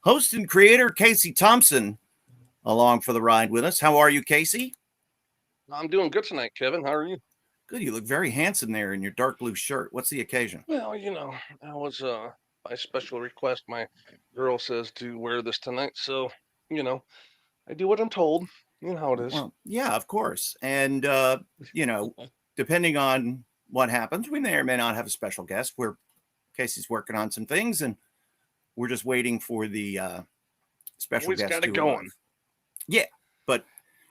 Host and creator Casey Thompson along for the ride with us. How are you, Casey? I'm doing good tonight, Kevin. How are you? Good. You look very handsome there in your dark blue shirt. What's the occasion? Well, I was by special request. My girl says to wear this tonight, so you know, I do what I'm told. You know how it is. Well, yeah, of course. And, you know, depending on what happens, we may or may not have a special guest. Casey's working on some things and we're just waiting for the special Always guest got it to arrive. going. Yeah, but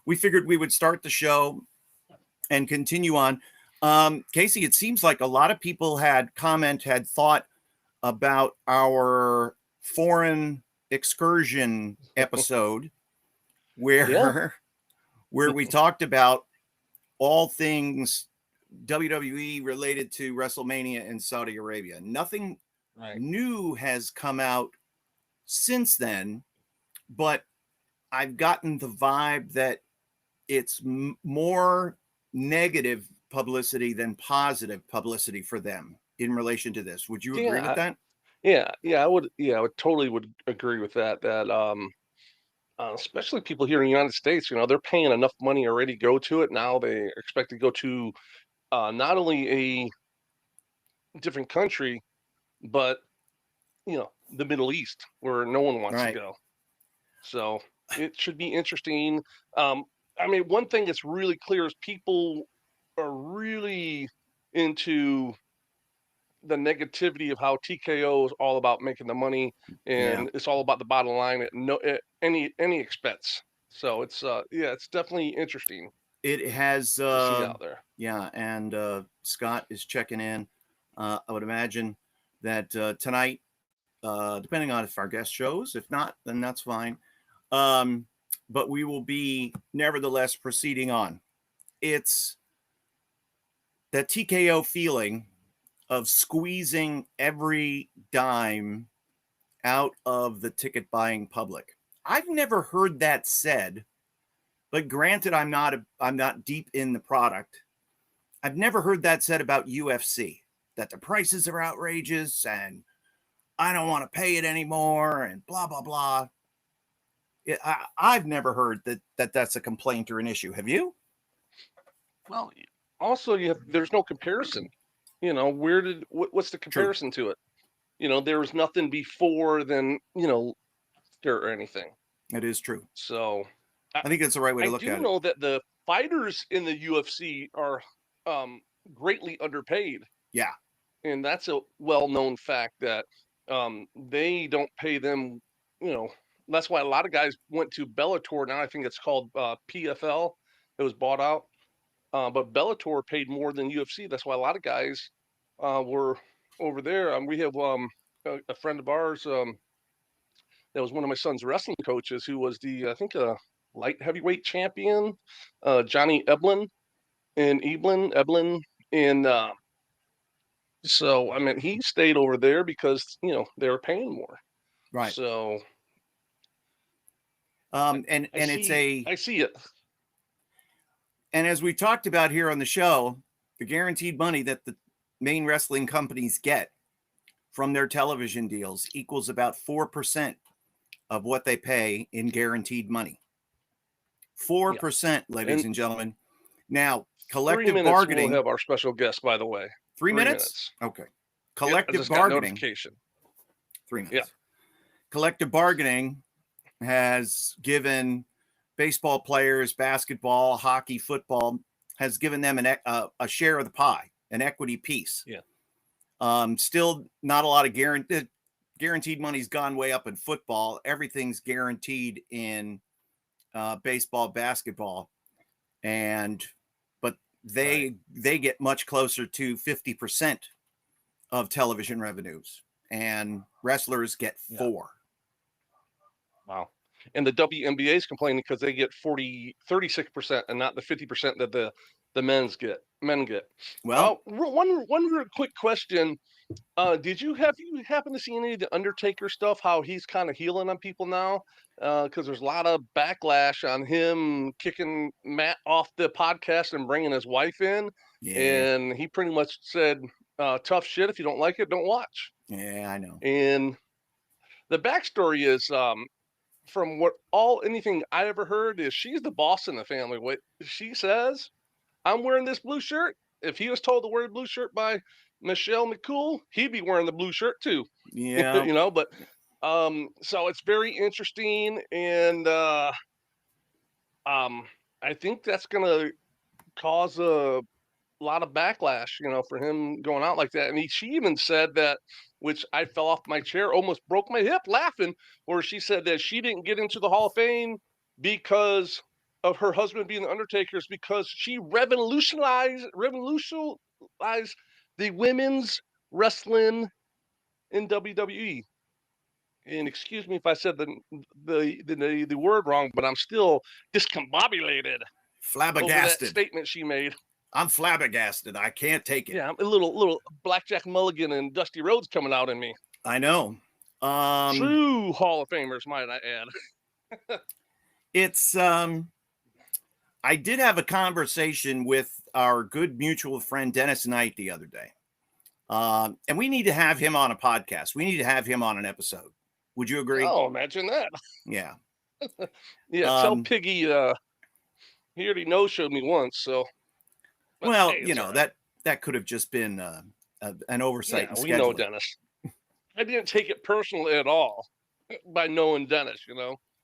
we figured we would start the show and continue on. Casey, it seems like a lot of people had thought about our foreign excursion episode where Yeah. where we talked about all things WWE related to WrestleMania in Saudi Arabia. Nothing Right. new has come out since then, but I've gotten the vibe that it's more negative publicity than positive publicity for them in relation to this. Would you agree with Yeah. that? Yeah. I would. Yeah, I would totally would agree with that. Especially people here in the United States, they're paying enough money already to go to it. Now they expect to go to not only a different country, but the Middle East, where no one wants to Right. go. So it should be interesting. Um, I mean, one thing that's really clear is people are really into the negativity of how TKO is all about making the money, Yeah. and it's all about the bottom line at any expense. So it's definitely interesting It has to see out there. yeah, and Scott is checking in. I would imagine that tonight, depending on if our guest shows, if not, then that's fine. Um, but we will be nevertheless proceeding on. It's that TKO feeling of squeezing every dime out of the ticket buying public. I've never heard that said, but granted, I'm not deep in the product. I've never heard that said about UFC, that the prices are outrageous and I don't want to pay it anymore and blah blah blah. I've never heard that's a complaint or an issue. Have you? Well, also there's no comparison. What's the True. comparison to it? There was nothing before than or anything. It is true. So I, I think that's the right way I to look do at it. know that the fighters in the UFC are greatly underpaid, Yeah. and that's a well-known fact that they don't pay them. You know, that's why a lot of guys went to Bellator. Now I think it's called PFL. It was bought out, but Bellator paid more than UFC. That's why a lot of guys were over there. We have a friend of ours. That was one of my son's wrestling coaches, who was I think, light heavyweight champion, Johnny Eblin, and so I mean he stayed over there because they were paying more. Right. So And it's I see it. and as we talked about here on the show, the guaranteed money that the main wrestling companies get from their television deals equals about 4% of what they pay in guaranteed money. 4%, ladies and gentlemen. Now, collective 3 minutes, bargaining. we'll have our special guest, by the way. 3 minutes? Okay. Collective I just bargaining. got notification. 3 minutes. Yeah. Collective bargaining has given baseball players, basketball, hockey, football, has given them a share of the pie, an equity piece. Yeah. Still not a lot of guaranteed money's gone way up in football. Everything's guaranteed in baseball, basketball, but they get much closer to 50% of television revenues, and wrestlers get 4%. Wow. And the WNBA is complaining because they get 36% and not the 50% that the men get. Well, one real quick question. Did you happen to see any of the Undertaker stuff? How he's kind of healing on people now? Because there's a lot of backlash on him kicking Matt off the podcast and bringing his wife in, and he pretty much said, "Tough shit. If you don't like it, don't watch." Yeah, I know. And The backstory is from anything I ever heard is she's the boss in the family. What she says, I'm wearing this blue shirt. If he was told to wear a blue shirt by Michelle McCool, he'd be wearing the blue shirt too. Yeah. But so it's very interesting, and I think that's gonna cause a lot of backlash, for him going out like that. And she even said that, which I fell off my chair, almost broke my hip laughing, where she said that she didn't get into the Hall of Fame because of her husband being the Undertaker, because she revolutionized the women's wrestling in WWE. And excuse me if I said the word wrong, but I'm still discombobulated over that Flabbergasted. statement she made. I'm flabbergasted. I can't take it. Yeah, a little Blackjack Mulligan and Dusty Rhodes coming out in me. I know. True Hall of Famers, might I add. It's I did have a conversation with our good mutual friend Dennis Knight the other day. And we need to have him on a podcast. We need to have him on an episode. Would you agree? Oh, imagine that. Yeah. Yeah, tell Piggy he already no-showed me once, so. But well, hey, right. that could have just been an oversight. Yeah, we know Dennis. I didn't take it personally at all by knowing Dennis,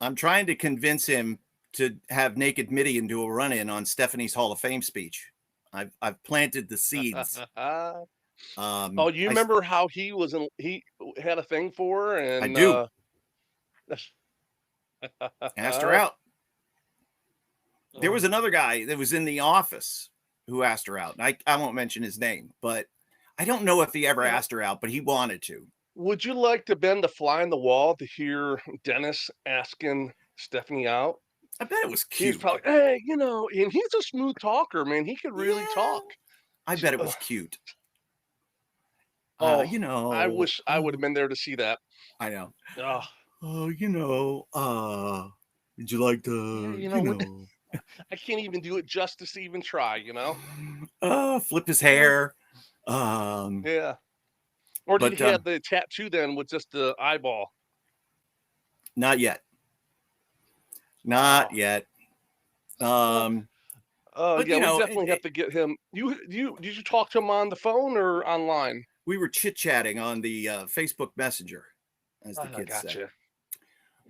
I'm trying to convince him to have Naked Midian do a run-in on Stephanie's Hall of Fame speech. I've planted the seeds. Oh, you remember how he had a thing for her? And I do. Asked her out. There was another guy that was in the office who asked her out. I won't mention his name, but I don't know if he ever asked her out, but he wanted to. Would you like to bend the fly in the wall to hear Dennis asking Stephanie out? I bet it was cute. He's probably, hey, and he's a smooth talker, man. He could really talk. I bet it was cute. Oh, I wish I would have been there to see that. I know. Oh, would you like to, I can't even do it justice to even try, flip his hair. Yeah. Or did he have the tattoo then with just the eyeball? Not yet. Not yet. But, we definitely have to get him. Did you talk to him on the phone or online? We were chit-chatting on the Facebook Messenger, as the kids say.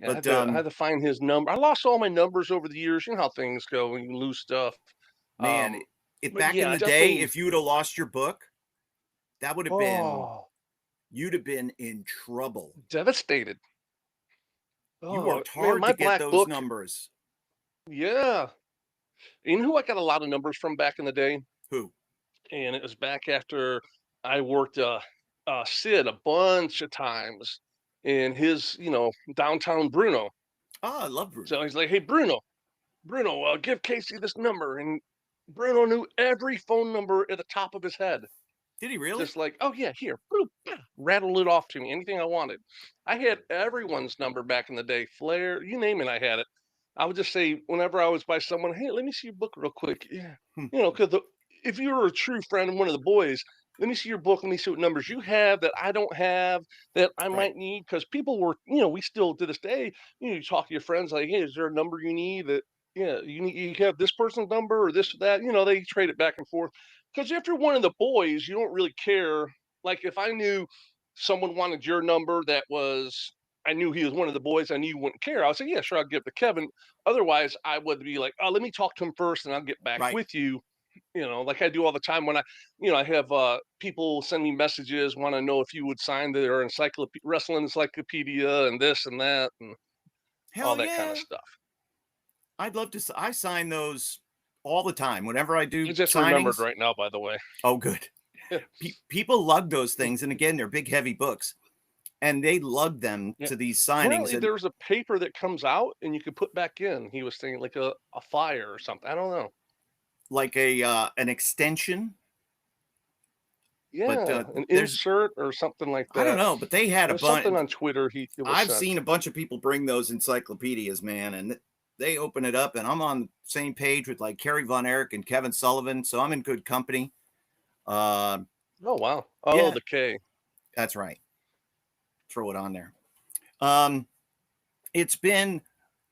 Yeah, but I had to find his number. I lost all my numbers over the years. You know how things go when you lose stuff. Man, back in the day, if you would have lost your book, that would have been, you'd have been in trouble. Devastated. You worked hard to get those numbers. Yeah. You know who I got a lot of numbers from back in the day? Who? And it was back after I worked Sid a bunch of times in his, downtown Bruno. Oh, I love Bruno. So he's like, hey, Bruno, give Casey this number. And Bruno knew every phone number at the top of his head. Did he really? Just like, oh, yeah, here. Rattle it off to me. Anything I wanted. I had everyone's number back in the day. Flair, you name it, I had it. I would just say, whenever I was by someone, hey, let me see your book real quick. Yeah. Because if you were a true friend of one of the boys, let me see your book. Let me see what numbers you have that I don't have that I might need. Because people were, we still to this day, you talk to your friends like, hey, is there a number you need that, you have this person's number or this or that? They trade it back and forth. Because if you're one of the boys, you don't really care. Like if I knew someone wanted your number I knew he was one of the boys, I knew you wouldn't care. I would say, yeah, sure, I'll give it to Kevin. Otherwise, I would be like, oh, let me talk to him first and I'll get back with you. Like I do all the time when I have people send me messages, want to know if you would sign their wrestling encyclopedia and this and that and all that kind of stuff. I'd love to. I sign those all the time. Whenever I do, I just signings. Remembered right now, by the way. Oh, good. People lug those things, and again, they're big, heavy books, and they lug them to these signings. Apparently, there's a paper that comes out, and you can put back in. He was saying like a fire or something. I don't know. Like an extension. Yeah, but, an insert or something like that. I don't know, but they had a bunch. Something on Twitter. I've seen a bunch of people bring those encyclopedias, man, and they open it up, and I'm on the same page with like Kerry Von Erich and Kevin Sullivan, so I'm in good company. Oh wow! Oh, yeah. The K. That's right. Throw it on there. It's been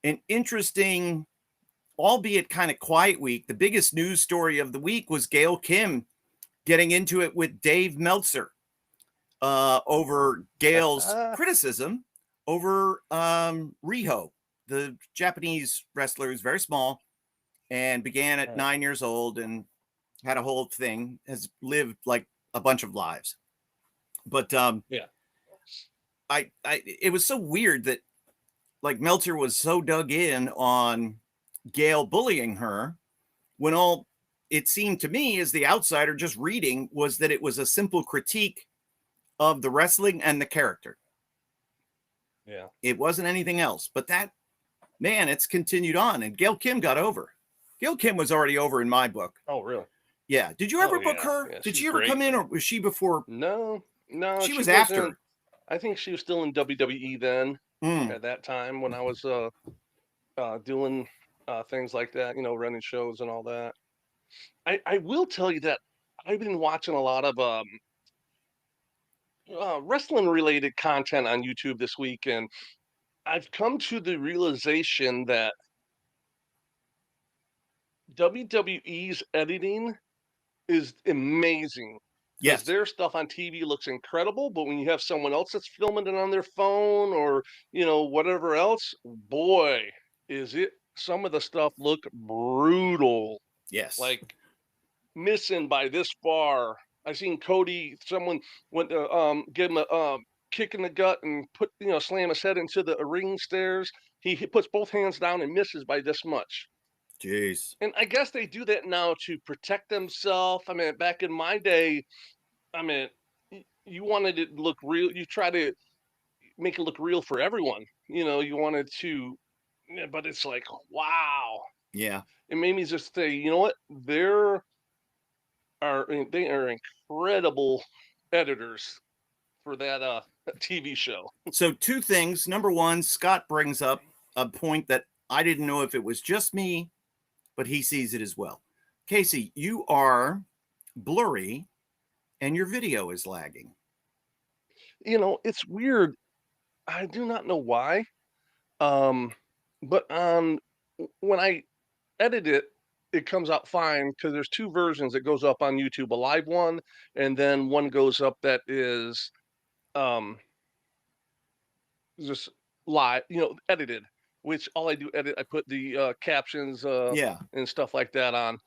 an interesting, albeit kind of quiet week. The biggest news story of the week was Gail Kim getting into it with Dave Meltzer over Gail's criticism over Riho, the Japanese wrestler who's very small and began at 9 years old and had a whole thing, has lived like a bunch of lives. But it was so weird that like Meltzer was so dug in on Gail bullying her when all it seemed to me as the outsider just reading was that it was a simple critique of the wrestling and the character. Yeah. It wasn't anything else. But that, man, it's continued on. And Gail Kim got over. Gail Kim was already over in my book. Oh, really? Yeah. Did you ever book her? Yeah, did she ever come in, or was she before? No. She was after. I think she was still in WWE then at that time when I was doing things like that, running shows and all that. I will tell you that I've been watching a lot of wrestling related content on YouTube this week, and I've come to the realization that WWE's editing is amazing. Yes. Their stuff on TV looks incredible, but when you have someone else that's filming it on their phone or, whatever else, boy, is it, some of the stuff looked brutal. Yes. Like missing by this far. I seen Cody, someone went to give him a kick in the gut and slam his head into the ring stairs. He puts both hands down and misses by this much. Jeez. And I guess they do that now to protect themselves. I mean, back in my day, you wanted it to look real. You try to make it look real for everyone. You wanted to, but it's like, wow. Yeah. It made me just say, you know what? They are incredible editors for that TV show. So 2 things. Number one, Scott brings up a point that I didn't know if it was just me, but he sees it as well. Casey, you are blurry and your video is lagging. It's weird. I do not know why. But when I edit it, it comes out fine because there's 2 versions that goes up on YouTube, a live one, and then one goes up that is just live, edited, which all I do edit, I put the captions and stuff like that on.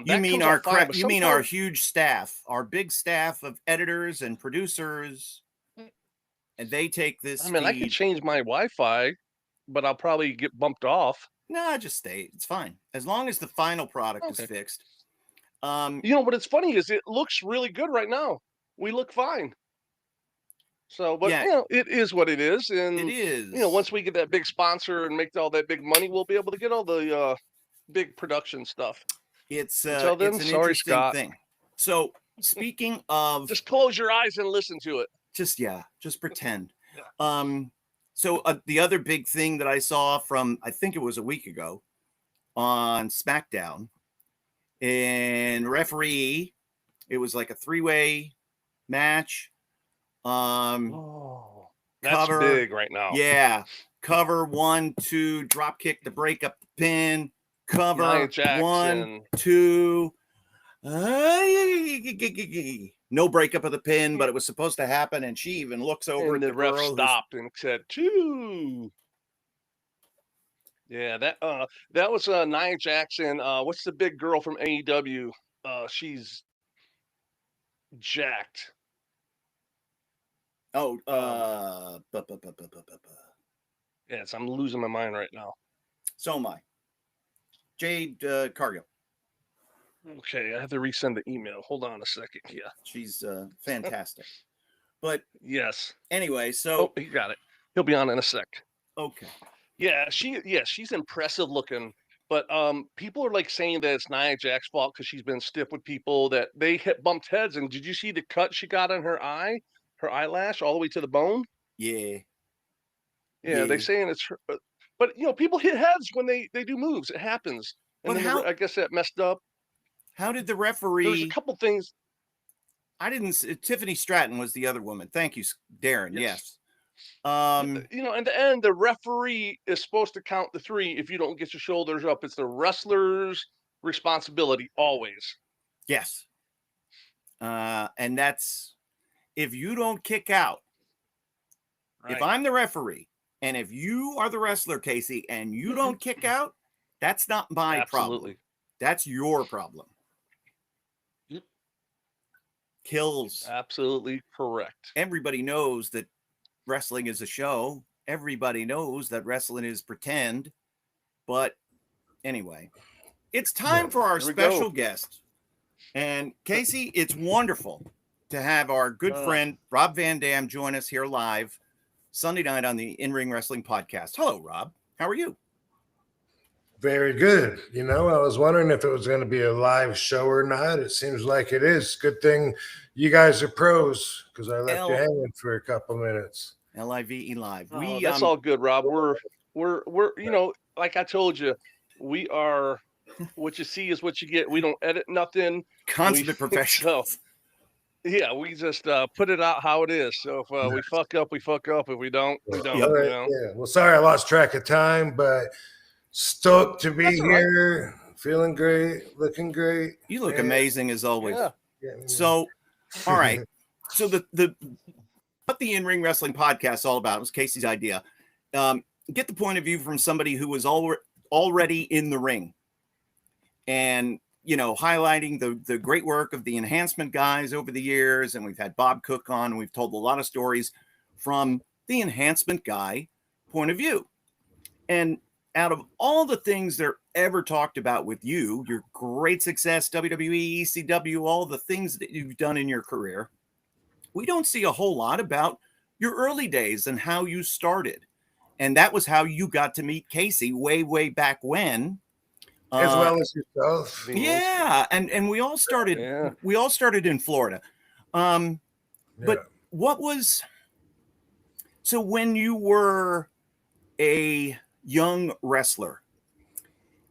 You mean our huge staff, our big staff of editors and producers, and they take this feed. I could change my Wi-Fi, but I'll probably get bumped off. No, just stay. It's fine. As long as the final product is fixed. What it's funny is it looks really good right now. We look fine. So, but it is what it is. And it is. Once we get that big sponsor and make all that big money, we'll be able to get all the big production stuff. It's Until then, it's an sorry, interesting Scott. thing. So speaking of, just close your eyes and listen to it. Just pretend. So the other big thing that I saw from, I think it was a week ago on SmackDown, and referee, it was like a 3-way match. That's cover, big right now. Yeah. Cover 1, 2, drop kick to break up the pin. Cover 1, 2. No breakup of the pin, but it was supposed to happen, and she even looks over and at the ref stopped and said 2. Yeah, that was Nia Jackson. What's the big girl from AEW? She's jacked. Oh, yes, I'm losing my mind right now. So am I. Jade Cargill. Okay, I have to resend the email. Hold on a second. Yeah, she's fantastic. But yes. Anyway, so he got it. He'll be on in a sec. Okay. Yeah, she's impressive looking. But people are like saying that it's Nia Jax's fault because she's been stiff with people, that they bumped heads. And did you see the cut she got on her eye, her eyelash, all the way to the bone? Yeah. Yeah, they're saying it's her. But people hit heads when they do moves. It happens. And but then I guess that messed up. How did the referee? There's a couple things. I didn't. Tiffany Stratton was the other woman. Thank you, Darren. Yes. You know, in the end, the referee is supposed to count the three. If you don't get your shoulders up, it's the wrestler's responsibility always. Yes. And that's, if you don't kick out, Right. if I'm the referee and if you are the wrestler, Casey, and you don't kick out, that's not my problem. That's your problem. Yep. Kills. Absolutely correct. Everybody knows that wrestling is a show. Everybody knows that wrestling is pretend. But anyway, it's time for our special guest. And Casey, it's wonderful to have our good friend Rob Van Dam join us here live Sunday night on the In Ring Wrestling Podcast. Hello, Rob. How are you? Very good. You know, I was wondering if it was going to be a live show or not. It seems like it is. Good thing you guys are pros, because I left you hanging for a couple minutes. LIVE live. Oh, that's all good, Rob. We're you know, like I told you, we are what you see is what you get. We don't edit nothing. Consummate professionals. Yeah, we just put it out how it is. So if we fuck up, we fuck up. If we don't, we don't. All right. You know? Yeah. Well, sorry I lost track of time, but stoked to be here. Right. Feeling great, looking great. You look amazing as always. Yeah. So, all right. So what the In Ring Wrestling Podcast is all about was Casey's idea. Get the point of view from somebody who was already in the ring, and you know, highlighting the great work of the enhancement guys over the years. And we've had Bob Cook on, and we've told a lot of stories from the enhancement guy point of view. And out of all the things they're ever talked about with you, your great success, WWE, ECW, all the things that you've done in your career, we don't see a whole lot about your early days and how you started. And that was how you got to meet Casey way, way back when. As well as yourself. Yeah. And we all started in Florida. But what was, so when you were a young wrestler,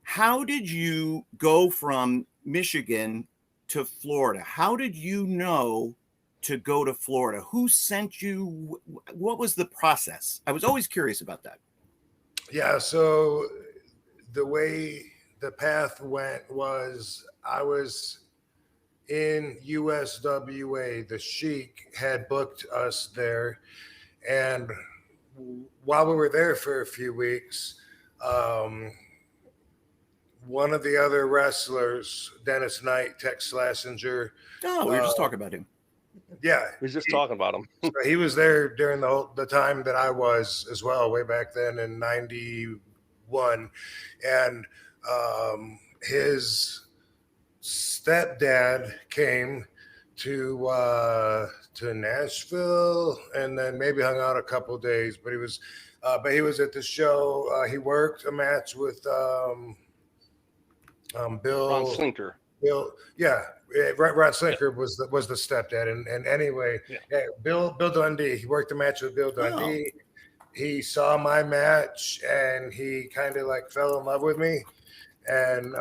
how did you go from Michigan to Florida? How did you know to go to Florida? Who sent you? What was the process? I was always curious about that. Yeah, so the way the path went was I was in USWA. The Sheik had booked us there, and while we were there for a few weeks, one of the other wrestlers, Dennis Knight, Tex Slazenger. Oh, we were just talking about him. Yeah. We were just talking about him. So he was there during the time that I was as well, way back then in 91. And his stepdad came to Nashville and then maybe hung out a couple of days, but he was at the show. He worked a match with Bill Ron Slinker. Ron Slinker was the stepdad, and anyway, Bill Dundee. He worked a match with Bill Dundee. Oh. He saw my match and he kind of like fell in love with me, and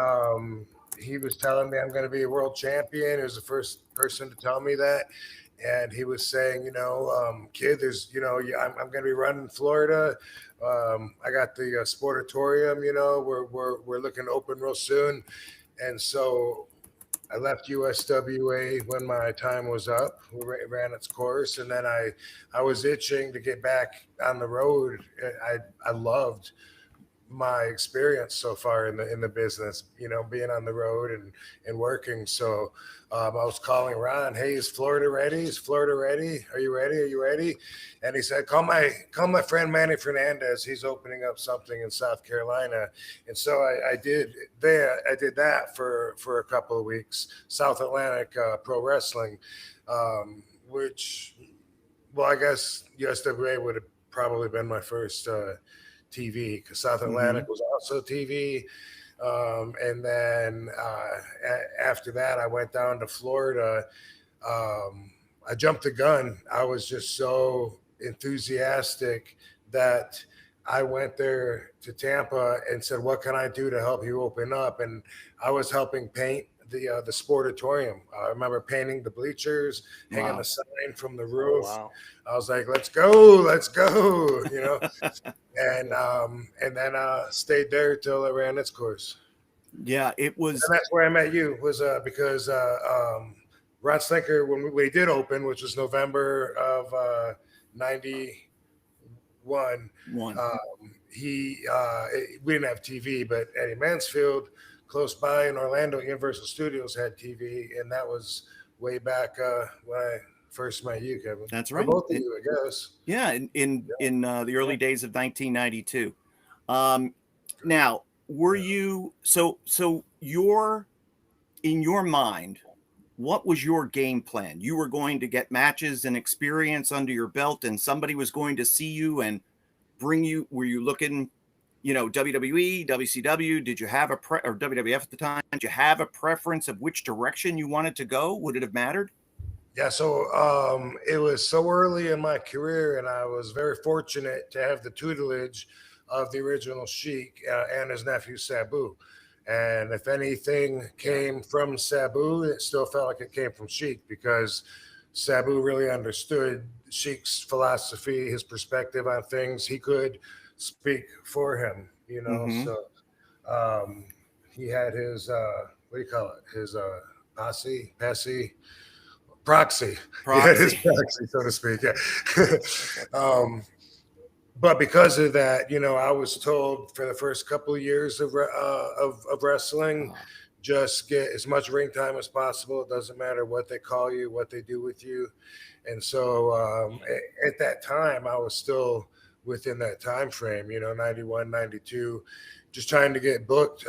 he was telling me I'm going to be a world champion. He was the first person to tell me that. And he was saying, kid, there's, I'm going to be running Florida. I got the Sportatorium, we're looking to open real soon. And so I left USWA when my time was up. We ran its course. And then I was itching to get back on the road. I loved my experience so far in the business, being on the road and working. So I was calling Ron, hey, is Florida ready? Is Florida ready? Are you ready? Are you ready? And he said, call my friend Manny Fernandez. He's opening up something in South Carolina. And so I did that for a couple of weeks, South Atlantic Pro Wrestling, which, well, I guess USWA would have probably been my first TV, because South Atlantic was also TV. And then after that, I went down to Florida. I jumped the gun. I was just so enthusiastic that I went there to Tampa and said, what can I do to help you open up? And I was helping paint the sportatorium. I remember painting the bleachers, hanging the sign from the roof. Wow. I was like, let's go, you know. and then stayed there till it ran its course. Yeah, it was. And that's where I met you, was because Ron Slinker, when we did open, which was November of 91, we didn't have TV, but Eddie Mansfield, close by in Orlando, Universal Studios had TV, and that was way back when I first met you, Kevin. That's right. Both of you, I guess. Yeah, in the early days of 1992. Now, were you so your in your mind, what was your game plan? You were going to get matches and experience under your belt, and somebody was going to see you and bring you. Were you looking, WWE, WCW? Did you have or WWF at the time? Did you have a preference of which direction you wanted to go? Would it have mattered? Yeah, so it was so early in my career, and I was very fortunate to have the tutelage of the original Sheik and his nephew Sabu. And if anything came from Sabu, it still felt like it came from Sheik, because Sabu really understood Sheik's philosophy, his perspective on things. He could speak for him, So he had his, what do you call it? His proxy. Yeah, his proxy, so to speak. Yeah. But because of that, I was told for the first couple of years of wrestling, just get as much ring time as possible. It doesn't matter what they call you, what they do with you. And so at that time, I was still within that time frame, 91, 92, just trying to get booked.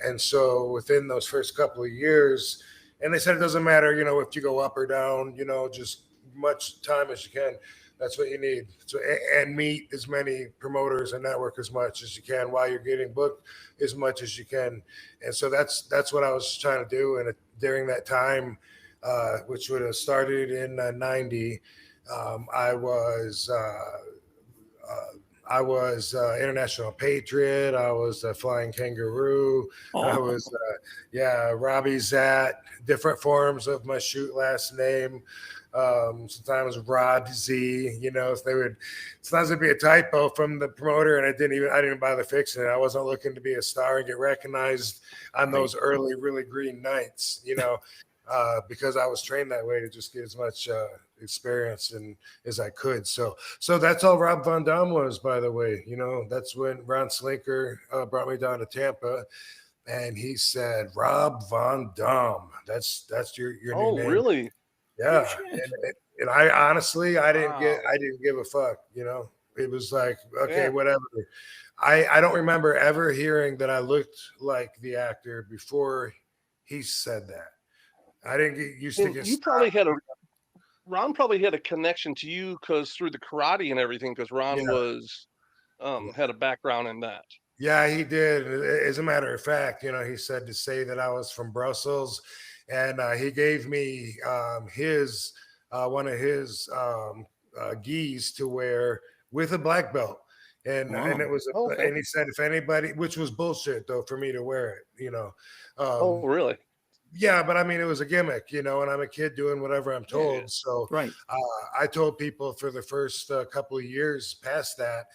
And so within those first couple of years, and they said it doesn't matter, if you go up or down, just much time as you can. That's what you need. So, and meet as many promoters and network as much as you can while you're getting booked as much as you can. And so that's what I was trying to do. And during that time, which would have started in 90, I was International Patriot. I was a Flying Kangaroo. I was, Robbie Zat, different forms of my shoot last name. Sometimes Rod Z, sometimes it'd be a typo from the promoter, and I didn't even bother fixing it. I wasn't looking to be a star and get recognized on those early, really green nights, because I was trained that way to just get as much experience as I could. So that's all Rob Van Dam was, by the way. That's when Ron Slinker brought me down to Tampa, and he said, Rob Van Dam. That's your new name. Oh, really? Yeah. And I honestly, I didn't give a fuck. It was like, okay, whatever. I don't remember ever hearing that I looked like the actor before he said that. I didn't get used to get. You Ron probably had a connection to you because through the karate and everything, because Ron was had a background in that. Yeah, he did. As a matter of fact, he said to say that I was from Brussels, and he gave me one of his gis to wear with a black belt. And it was, and he said, if anybody, which was bullshit though, for me to wear it, oh, really? Yeah, but I mean, it was a gimmick, and I'm a kid doing whatever I'm told. Yeah. So I told people for the first couple of years past that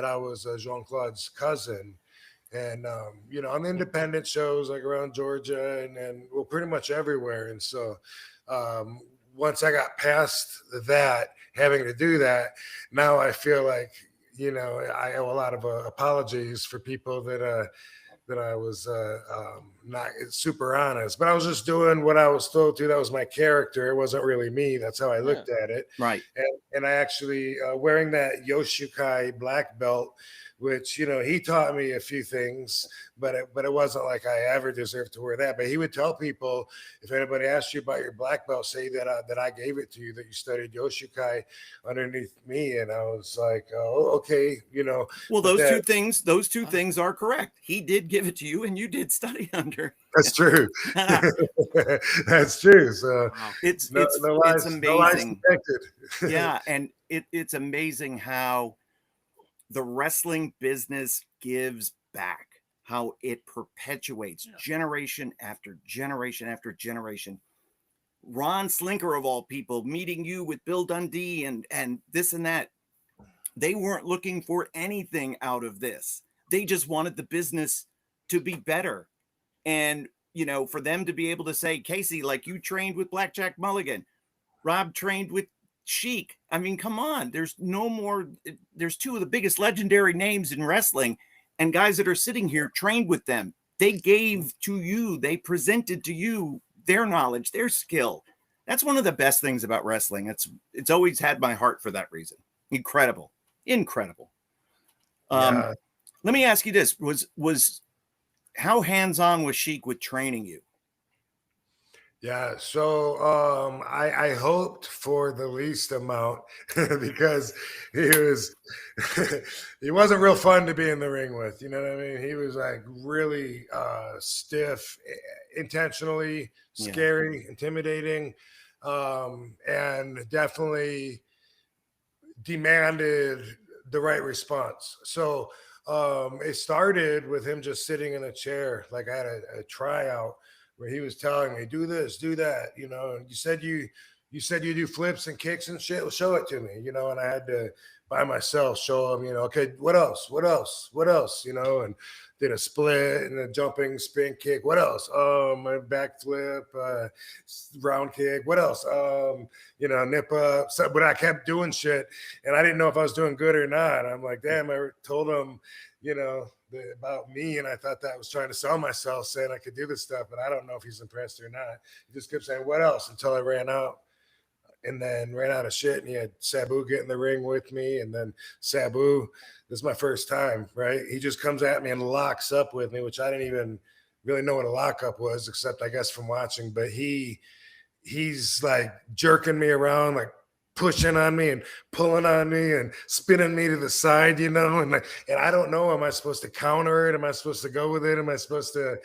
I was Jean-Claude's cousin. And, on the independent shows like around Georgia and well, pretty much everywhere. And so once I got past that, having to do that, now I feel like, I owe a lot of apologies for people that I was not super honest, but I was just doing what I was told to. That was my character. It wasn't really me. That's how I looked at it. Right. And I actually wearing that Yoshikai black belt, which, he taught me a few things, but it wasn't like I ever deserved to wear that. But he would tell people, if anybody asked you about your black belt, say that I gave it to you, that you studied Yoshikai underneath me. And I was like, oh, okay, Well, those two things are correct. He did give it to you, and you did study under. That's true. That's true. So it's amazing. Yeah, and it's amazing how the wrestling business gives back, how it perpetuates generation after generation after generation. Ron Slinker, of all people, meeting you with Bill Dundee and this and that. They weren't looking for anything out of this. They just wanted the business to be better. And, you know, for them to be able to say, Casey, like, you trained with Blackjack Mulligan, Rob trained with Sheik. I mean, come on, there's no more. There's two of the biggest legendary names in wrestling, and guys that are sitting here trained with them. They gave to you, they presented to you their knowledge, their skill. That's one of the best things about wrestling. It's always had my heart for that reason. Incredible. Let me ask you this: was how hands-on was Sheik with training you? Yeah, so I hoped for the least amount because he wasn't real fun to be in the ring with. You know what I mean? He was like really stiff, intentionally scary, intimidating, and definitely demanded the right response. So it started with him just sitting in a chair. Like I had a tryout where he was telling me, do this, do that, you know, and you said you do flips and kicks and shit. Well, show it to me, you know, and I had to by myself show him, you know, okay, what else, you know, and did a split and a jumping spin kick. What else? A backflip, round kick. What else? You know, nip up. So, but I kept doing shit, and I didn't know if I was doing good or not. I'm like, damn, I told him, you know, about me, and I thought that I was trying to sell myself, saying I could do this stuff, but I don't know if he's impressed or not. He just kept saying, what else? Until I ran out. And then ran out of shit, and he had Sabu get in the ring with me. And then Sabu, this is my first time, right? He just comes at me and locks up with me, which I didn't even really know what a lockup was, except I guess from watching. But he's like jerking me around, like pushing on me and pulling on me and spinning me to the side, you know, and I don't know, am I supposed to counter it? Am I supposed to go with it? Am I supposed to,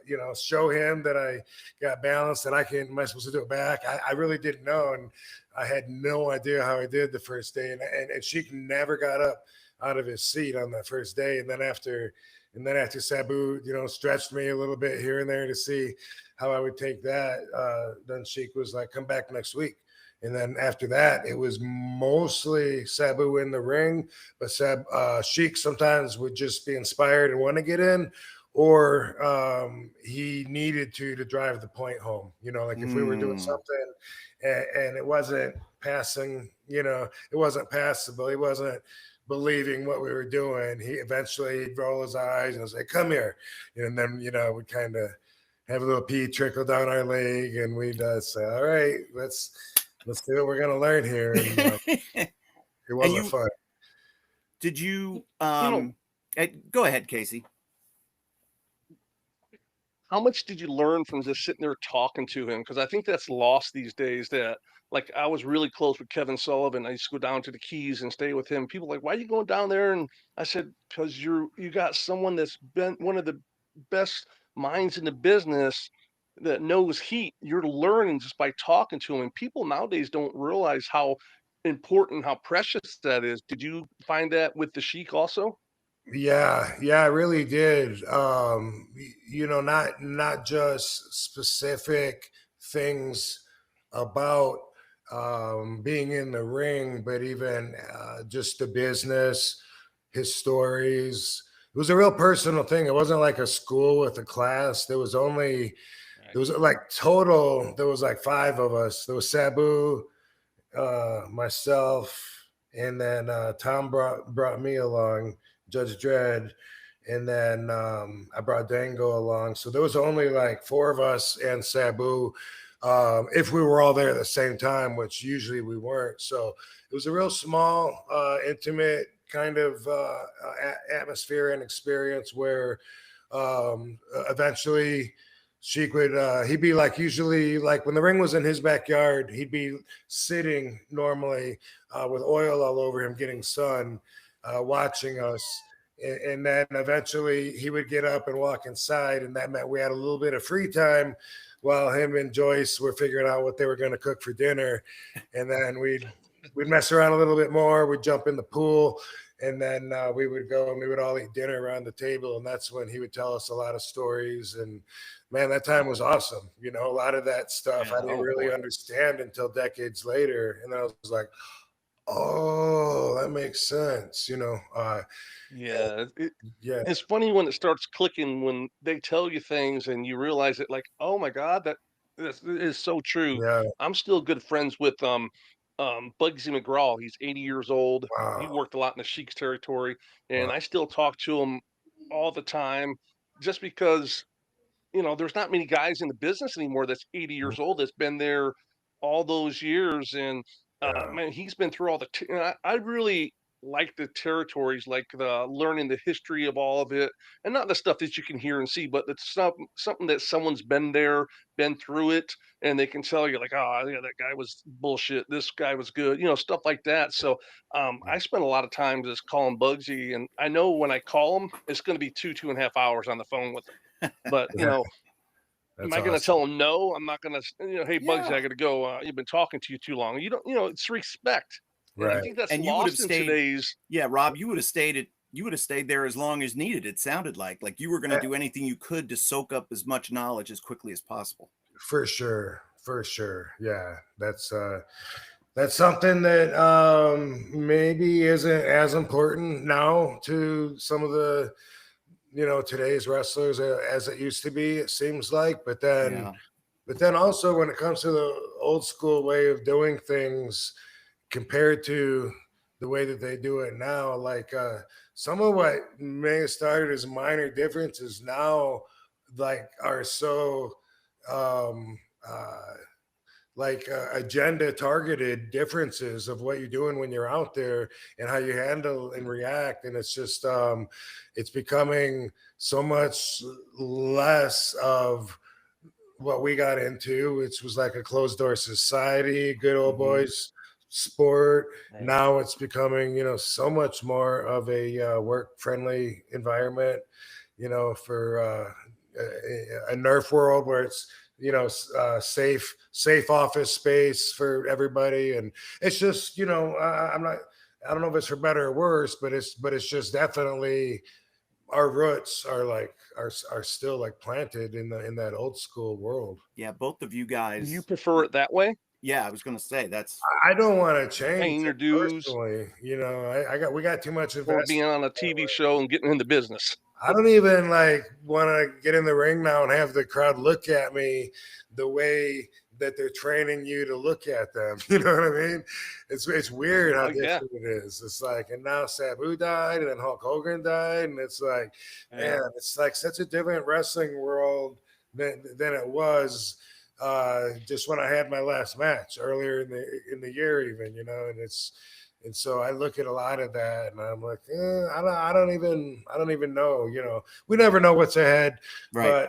you know, show him that I got balance, and am I supposed to do it back? I really didn't know, and I had no idea how I did the first day, and Sheik never got up out of his seat on that first day, and then after Sabu, you know, stretched me a little bit here and there to see how I would take that, then Sheik was like, come back next week. And then after that, it was mostly Sabu in the ring, but Sheik sometimes would just be inspired and want to get in, or he needed to drive the point home. You know, like if we were doing something and it wasn't passing, you know, it wasn't passable, he wasn't believing what we were doing, he'd roll his eyes and say, come here. And then, you know, we'd kind of have a little pee trickle down our leg, and we'd say, all right, let's see what we're going to learn here. And, it wasn't fun. Did you go ahead, Casey. How much did you learn from just sitting there talking to him? Because I think that's lost these days. That, like, I was really close with Kevin Sullivan. I used to go down to the Keys and stay with him. People were like, why are you going down there? And I said, because you got someone that's been one of the best minds in the business that knows heat. You're learning just by talking to him. And people nowadays don't realize how important, how precious that is. Did you find that with the Sheik also? Yeah, I really did. You know, not just specific things about being in the ring, but even just the business, his stories. It was a real personal thing. It wasn't like a school with a class. There was like total, there was like 5 of us. There was Sabu, myself, and then Tom brought me along, Judge Dredd, and then I brought Dango along. So there was only like 4 of us and Sabu, if we were all there at the same time, which usually we weren't. So it was a real small, intimate kind of atmosphere and experience where eventually Sheik would, he'd be like, usually like when the ring was in his backyard, he'd be sitting normally with oil all over him, getting sun, watching us. And then eventually he would get up and walk inside. And that meant we had a little bit of free time while him and Joyce were figuring out what they were going to cook for dinner. And then we'd mess around a little bit more. We'd jump in the pool. And then we would go and we would all eat dinner around the table. And that's when he would tell us a lot of stories. And man, that time was awesome. You know, a lot of that stuff I didn't really understand until decades later. And then I was like, oh, that makes sense. You know, it's funny when it starts clicking, when they tell you things and you realize it, like, oh my God, that is so true. Yeah. I'm still good friends with Bugsy McGraw. He's 80 years old. He Wow. worked a lot in the Sheik's territory, and I still talk to him all the time, just because, you know, there's not many guys in the business anymore that's 80 years old that's been there all those years. And man, he's been through all I really like the territories, like the learning the history of all of it, and not the stuff that you can hear and see, but the stuff, something that someone's been there, been through it, and they can tell you, like, oh yeah, that guy was bullshit, this guy was good, you know, stuff like that. So I spend a lot of time just calling Bugsy, and I know when I call him, it's going to be 2.5 hours on the phone with him. But you know, am I going to tell him no? I'm not going to, you know, hey, Bugsy, I got to go. You've been talking to you too long. You don't, you know, it's respect. And I think that's lost in today's. Yeah, Rob, you would have stayed there as long as needed. It sounded like you were going to do anything you could to soak up as much knowledge as quickly as possible. For sure. Yeah, that's something that maybe isn't as important now to some of the, you know, today's wrestlers as it used to be, it seems like. But then also when it comes to the old school way of doing things compared to the way that they do it now, like some of what may have started as minor differences now, like, are so agenda targeted differences of what you're doing when you're out there and how you handle and react. And it's just it's becoming so much less of what we got into, which was like a closed door society, good old boys sport. Now it's becoming, you know, so much more of a work friendly environment, you know, for a Nerf world where it's, you know, safe office space for everybody. And it's just, you know, I don't know if it's for better or worse, but it's just definitely our roots are still like planted in that old school world. Yeah, both of you guys. Do you prefer it that way? Yeah, I was going to say that's. I don't want to change paying your dues, personally. You know, we got too much or being on a TV show and getting in the business. I don't even like want to get in the ring now and have the crowd look at me the way that they're training you to look at them. You know what I mean? It's weird how different it is. It's like, and now Sabu died, and then Hulk Hogan died, and it's like, man, it's like such a different wrestling world than it was just when I had my last match earlier in the year, even, you know. And so I look at a lot of that, and I'm like, I don't even know. You know, we never know what's ahead. Right.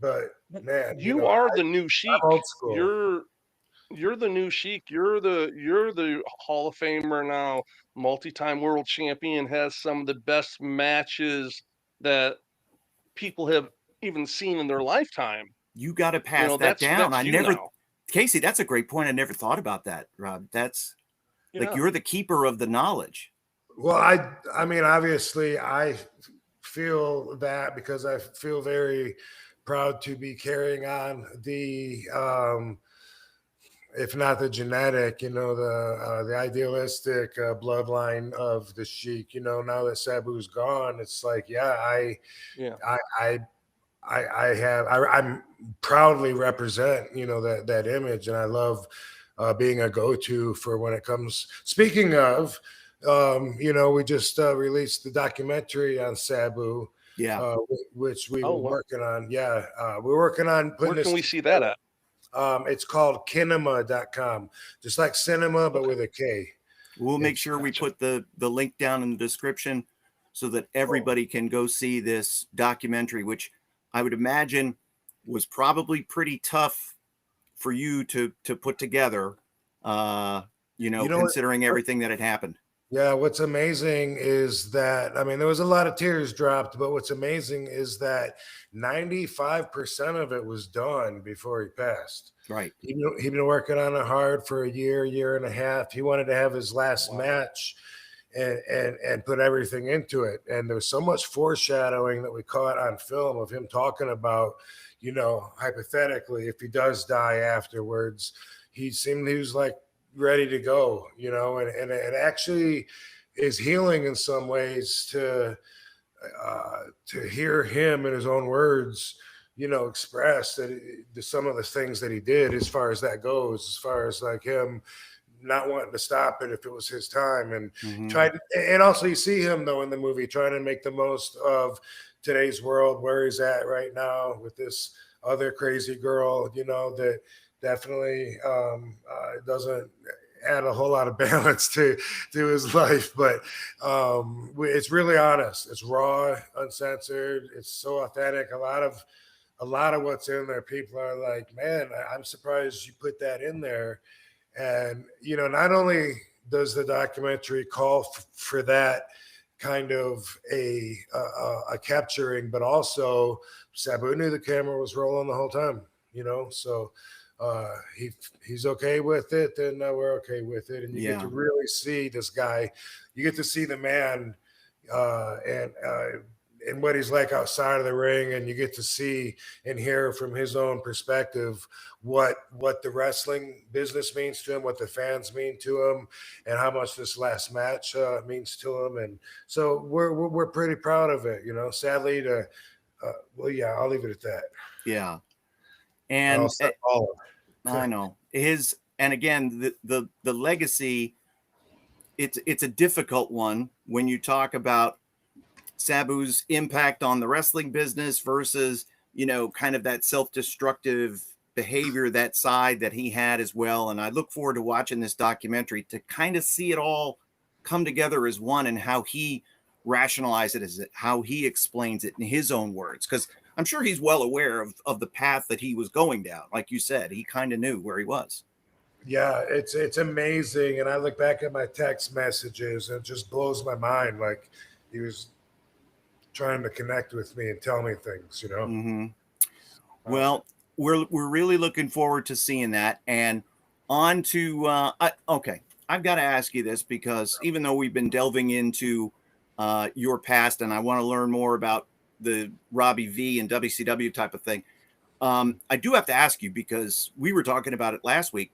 But man, you are the new Sheik. I'm old school. You're the new Sheik. You're the Hall of Famer now, multi-time world champion, has some of the best matches that people have even seen in their lifetime. You got to pass that down. Casey, that's a great point. I never thought about that, Rob. That's like, you're the keeper of the knowledge. Well, I mean, obviously I feel that because I feel very proud to be carrying on the if not the genetic, you know, the idealistic bloodline of the Sheik. You know, now that Sabu's gone, it's like, I'm proudly represent, you know, that image, and I love being a go-to for when it comes. Speaking of, you know, we just released the documentary on Sabu, which we were working on. We're working on putting. Where can we see that at? It's called kinema.com, just like cinema, but with a K. We'll make sure we put the link down in the description so that everybody can go see this documentary, which I would imagine was probably pretty tough for you to put together, considering everything that had happened. Yeah, what's amazing is that, I mean, there was a lot of tears dropped, but what's amazing is that 95% of it was done before he passed. Right. He'd been working on it hard for a year and a half. He wanted to have his last match and put everything into it. And there was so much foreshadowing that we caught on film of him talking about, you know, hypothetically, if he does die afterwards, he was like ready to go, you know, and it actually is healing in some ways to hear him in his own words, you know, express that some of the things that he did as far as that goes, as far as like him not wanting to stop it if it was his time, and tried to, and also you see him though in the movie trying to make the most of today's world where he's at right now with this other crazy girl, you know, that definitely doesn't add a whole lot of balance to his life, but it's really honest, it's raw, uncensored, it's so authentic. A lot of what's in there, people are like, man, I'm surprised you put that in there. And, you know, not only does the documentary call for that kind of a capturing, but also Sabu knew the camera was rolling the whole time, you know, so he's okay with it, and we're okay with it. And you get to really see this guy, you get to see the man and what he's like outside of the ring, and you get to see and hear from his own perspective what the wrestling business means to him, what the fans mean to him, and how much this last match means to him. And so we're pretty proud of it, you know. Sadly, well, yeah, I'll leave it at that. Yeah, and I know and again, the legacy. It's a difficult one when you talk about Sabu's impact on the wrestling business versus, you know, kind of that self-destructive behavior, that side that he had as well. And I look forward to watching this documentary to kind of see it all come together as one, and how he rationalizes it, how he explains it in his own words. Because I'm sure he's well aware of the path that he was going down. Like you said, he kind of knew where he was. Yeah, it's amazing. And I look back at my text messages and it just blows my mind. Like he was trying to connect with me and tell me things, you know. Well, we're really looking forward to seeing that. And on to okay, I've got to ask you this, because even though we've been delving into your past, and I want to learn more about the Robbie V and WCW type of thing, I do have to ask you, because we were talking about it last week.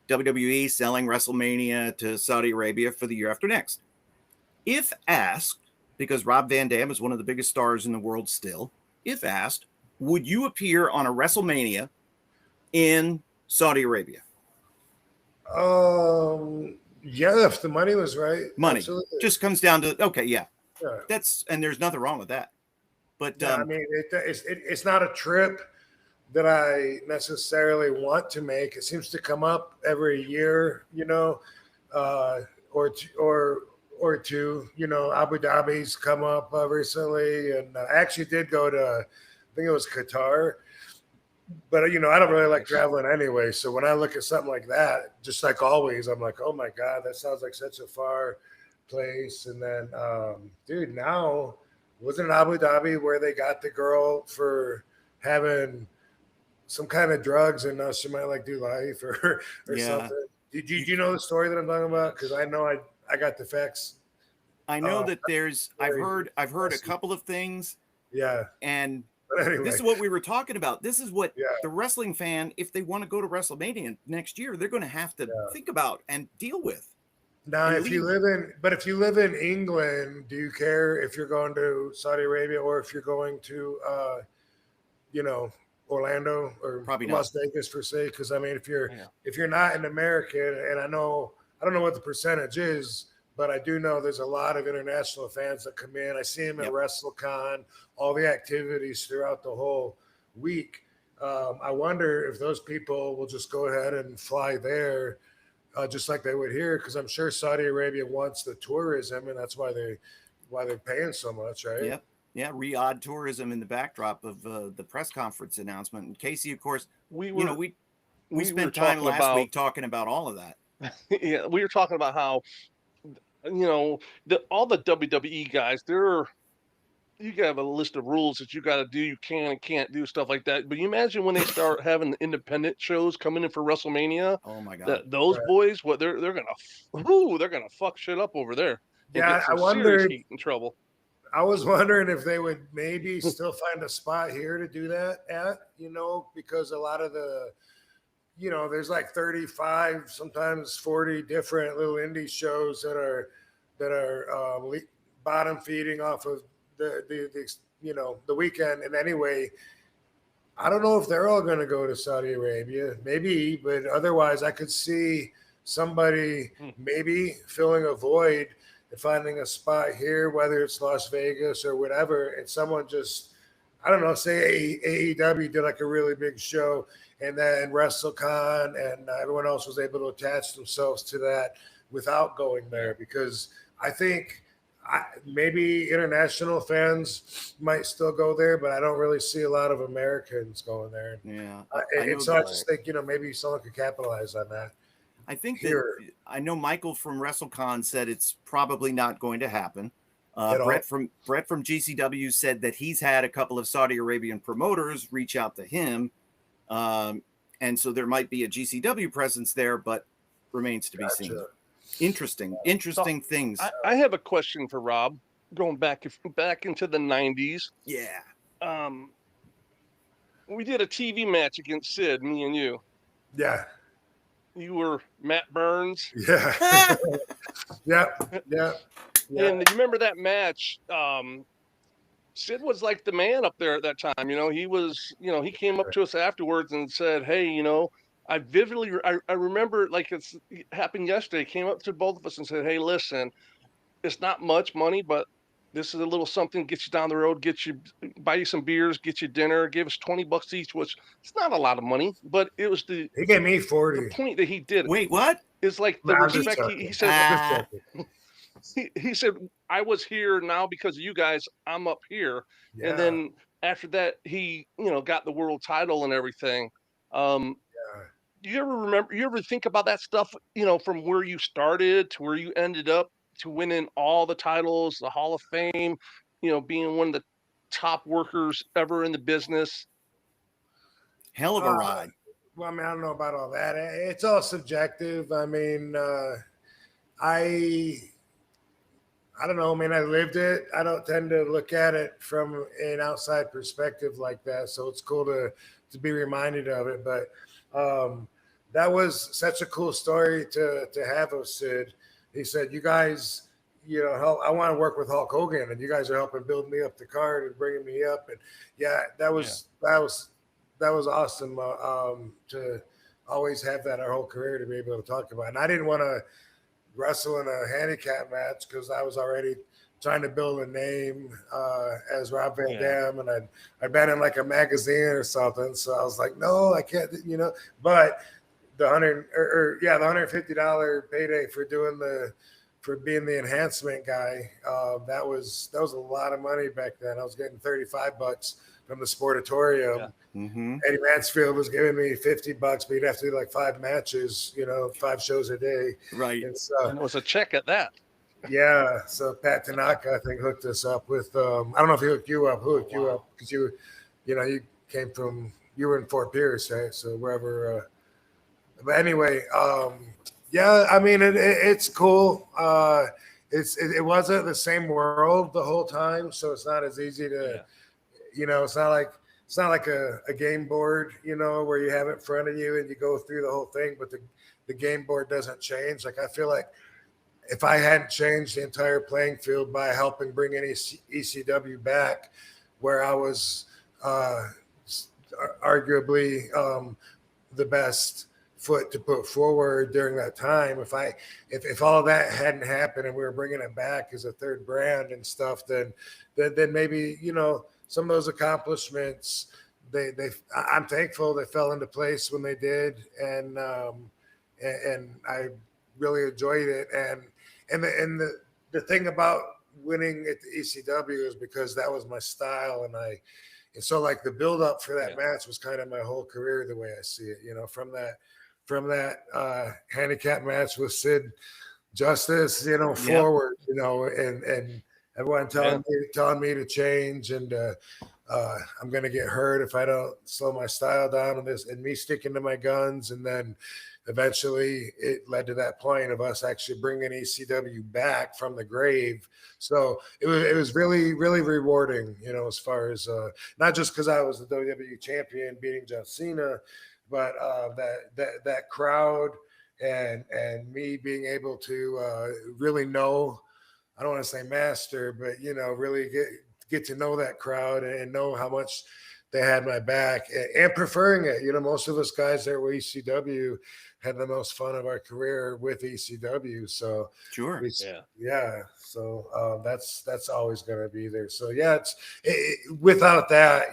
WWE selling WrestleMania to Saudi Arabia for the year after next. If asked, because Rob Van Dam is one of the biggest stars in the world still, if asked, would you appear on a WrestleMania in Saudi Arabia? Yeah, if the money was right. Money. Absolutely. Just comes down to, okay, yeah. And there's nothing wrong with that. But I mean, it's not a trip that I necessarily want to make. It seems to come up every year, you know, or two, you know. Abu Dhabi's come up recently, and I actually did go to, I think it was Qatar, but you know, I don't really like traveling anyway. So when I look at something like that, just like always, I'm like, oh my God, that sounds like such a far place. And then, dude, now wasn't it Abu Dhabi where they got the girl for having some kind of drugs, and now she might like do life or something? Did you know the story that I'm talking about? Because I know I got the facts. I know that there's I've heard a couple of things. Yeah. And anyway, this is what we were talking about. This is what the wrestling fan, if they want to go to WrestleMania next year, they're going to have to think about and deal with. Now, if you live in England, do you care if you're going to Saudi Arabia or if you're going to, you know, Orlando or probably Las Vegas for say? Because I mean, if you're not an American, and I don't know what the percentage is, but I do know there's a lot of international fans that come in. I see them at WrestleCon, all the activities throughout the whole week. I wonder if those people will just go ahead and fly there, just like they would here, because I'm sure Saudi Arabia wants the tourism, and that's why they're paying so much, right? Yep. Yeah, Riyadh tourism in the backdrop of the press conference announcement. And Casey, of course, we spent time last week talking about all of that. Yeah, we were talking about how, you know, all the WWE guys, you have a list of rules that you got to do, you can and can't do stuff like that. But you imagine when they start having independent shows coming in for WrestleMania. Oh my God, those boys, what they're gonna fuck shit up over there. and get some serious heat and trouble. I was wondering if they would maybe still find a spot here to do that at, because a lot of the, there's like 35, sometimes 40 different little indie shows that are bottom feeding off of the weekend. And anyway, I don't know if they're all going to go to Saudi Arabia, maybe, but otherwise I could see somebody maybe filling a void and finding a spot here, whether it's Las Vegas or whatever, and someone just, I don't know, say AEW did like a really big show, and then WrestleCon and everyone else was able to attach themselves to that without going there, because I think maybe international fans might still go there, but I don't really see a lot of Americans going there. Yeah. So I just think, maybe someone could capitalize on that. I think that I know Michael from WrestleCon said it's probably not going to happen. Brett from GCW said that he's had a couple of Saudi Arabian promoters reach out to him. And so there might be a GCW presence there, but remains to be seen. Interesting things. I have a question for Rob, going back into the 90s. Yeah. We did a TV match against Sid, me and you. Yeah. You were Matt Burns. Yeah. Yeah. And you remember that match? Sid was like the man up there at that time. He was, he came up to us afterwards and said, hey, I vividly, I remember like it happened yesterday. He came up to both of us and said, hey, listen, it's not much money, but this is a little something, get you down the road, buy you some beers, get you dinner, give us $20 each, which it's not a lot of money, but it was he gave me 40. The point that he did. Wait, what? Is like the respect he said. He said, I was here now because of you guys, I'm up here. Yeah. And then after that, he, got the world title and everything. Do you ever think about that stuff, from where you started to where you ended up, to winning all the titles, the Hall of Fame, being one of the top workers ever in the business? Hell of a ride. Well, I mean, I don't know about all that. It's all subjective. I mean, I don't know. I mean, I lived it. I don't tend to look at it from an outside perspective like that. So it's cool to be reminded of it. But that was such a cool story to have of Sid. He said, you guys, I want to work with Hulk Hogan, and you guys are helping build me up the card and bringing me up. And that was awesome to always have that our whole career to be able to talk about. And I didn't want to wrestle in a handicap match because I was already trying to build a name as Rob Van Dam, and I'd been in like a magazine or something. So I was like, no, I can't, but the $150 payday for being the enhancement guy, that was a lot of money back then. I was getting $35 from the Sportatorium. Yeah. Mm-hmm. Eddie Mansfield was giving me $50, but you'd have to do like 5 matches, 5 shows a day. Right. And it was a check at that. Yeah. So Pat Tanaka, I think, hooked us up with, I don't know if he hooked you up. Who hooked you up? Because you were in Fort Pierce, right? So wherever. But anyway, I mean, it's cool. It wasn't the same world the whole time, so it's not as easy to, it's not like a game board, where you have it in front of you and you go through the whole thing, but the game board doesn't change. Like, I feel like if I hadn't changed the entire playing field by helping bring any ECW back, where I was arguably the best foot to put forward during that time, if all of that hadn't happened and we were bringing it back as a third brand and stuff, then maybe, some of those accomplishments, I'm thankful they fell into place when they did, and I really enjoyed it. And the thing about winning at the ECW is because that was my style, and so like the build up for that match was kind of my whole career the way I see it. From that handicap match with Sid Justice, forward, and everyone telling me to change, and I'm going to get hurt if I don't slow my style down and me sticking to my guns. And then eventually it led to that point of us actually bringing ECW back from the grave. So it was really, really rewarding, as far as not just because I was the WWE champion beating John Cena, but that crowd and me being able to really know, I don't want to say master, but really get to know that crowd and know how much they had my back and preferring it. Most of us guys that were ECW had the most fun of our career with ECW. So sure, yeah. So that's always going to be there. So yeah, without that,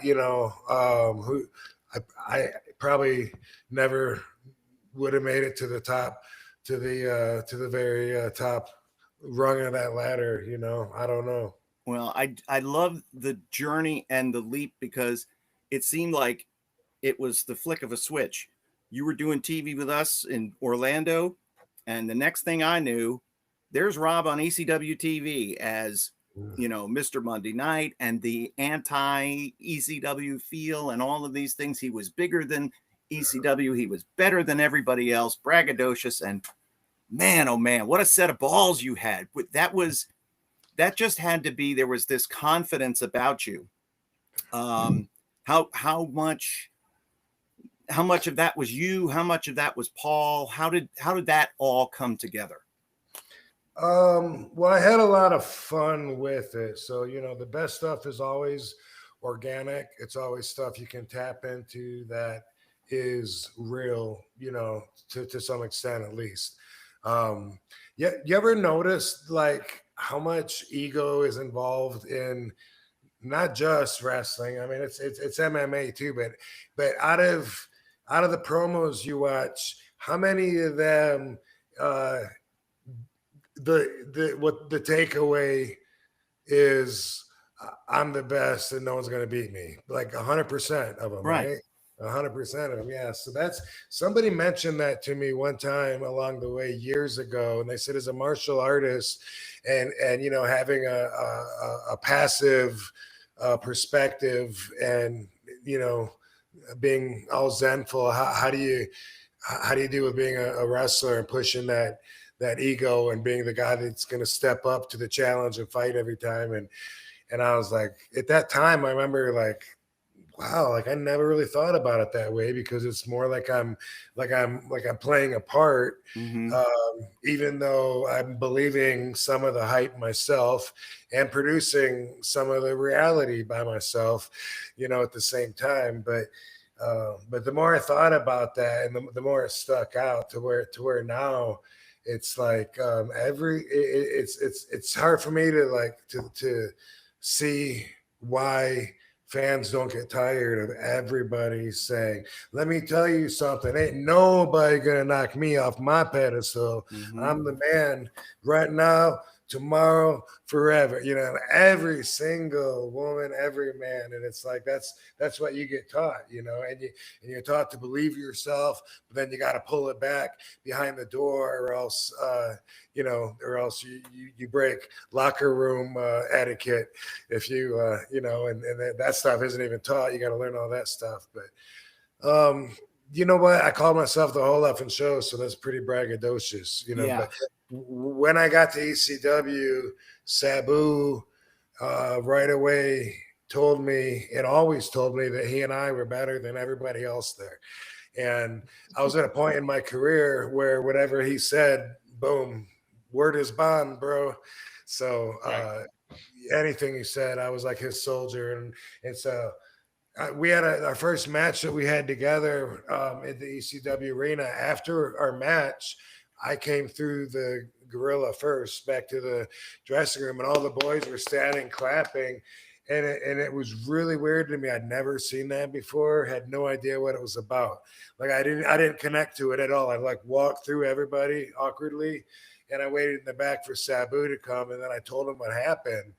I probably never would have made it to the top, to the very top rung of that ladder. I don't know. Well, I love the journey and the leap because it seemed like it was the flick of a switch. You were doing TV with us in Orlando, and the next thing I knew, there's Rob on ECW TV as, Mr. Monday Night and the anti-ECW feel and all of these things. He was bigger than ECW. He was better than everybody else, braggadocious, and man, oh man, what a set of balls you had. That just had to be, there was this confidence about you. How much of that was you? How much of that was Paul? How did that all come together? Well, I had a lot of fun with it. So, the best stuff is always organic. It's always stuff you can tap into that is real, to some extent, at least. You ever notice like how much ego is involved in not just wrestling? I mean, it's MMA too, but out of the promos you watch, how many of them the takeaway is I'm the best and no one's going to beat me? Like 100% of them, right? 100% of them. Yeah. So that's, somebody mentioned that to me one time along the way years ago. And they said, as a martial artist and having a passive perspective and, being all zenful, how do you do with being a wrestler and pushing that ego and being the guy that's going to step up to the challenge and fight every time? And I was like, at that time, I remember like, wow, like I never really thought about it that way, because it's more like I'm playing a part, even though I'm believing some of the hype myself and producing some of the reality by myself, at the same time. But the more I thought about that, and the more it stuck out to where now it's like it's hard for me to see why fans don't get tired of everybody saying, let me tell you something, ain't nobody gonna knock me off my pedestal. I'm the man right now, tomorrow, forever. Every single woman, every man. And it's like that's what you get taught, and you're taught to believe yourself, but then you got to pull it back behind the door, or else you break locker room etiquette if you and that stuff isn't even taught. You got to learn all that stuff. But you know what? I call myself the whole effing show, so that's pretty braggadocious, Yeah. But when I got to ECW, Sabu right away told me, and always told me, that he and I were better than everybody else there. And I was at a point in my career where whatever he said, boom, word is bond, bro. So anything he said, I was like his soldier. And so we had our first match that we had together at the ECW arena. After our match, I came through the gorilla first back to the dressing room, and all the boys were standing clapping. And it was really weird to me. I'd never seen that before, had no idea what it was about. Like I didn't connect to it at all. I like walked through everybody awkwardly, and I waited in the back for Sabu to come, and then I told him what happened.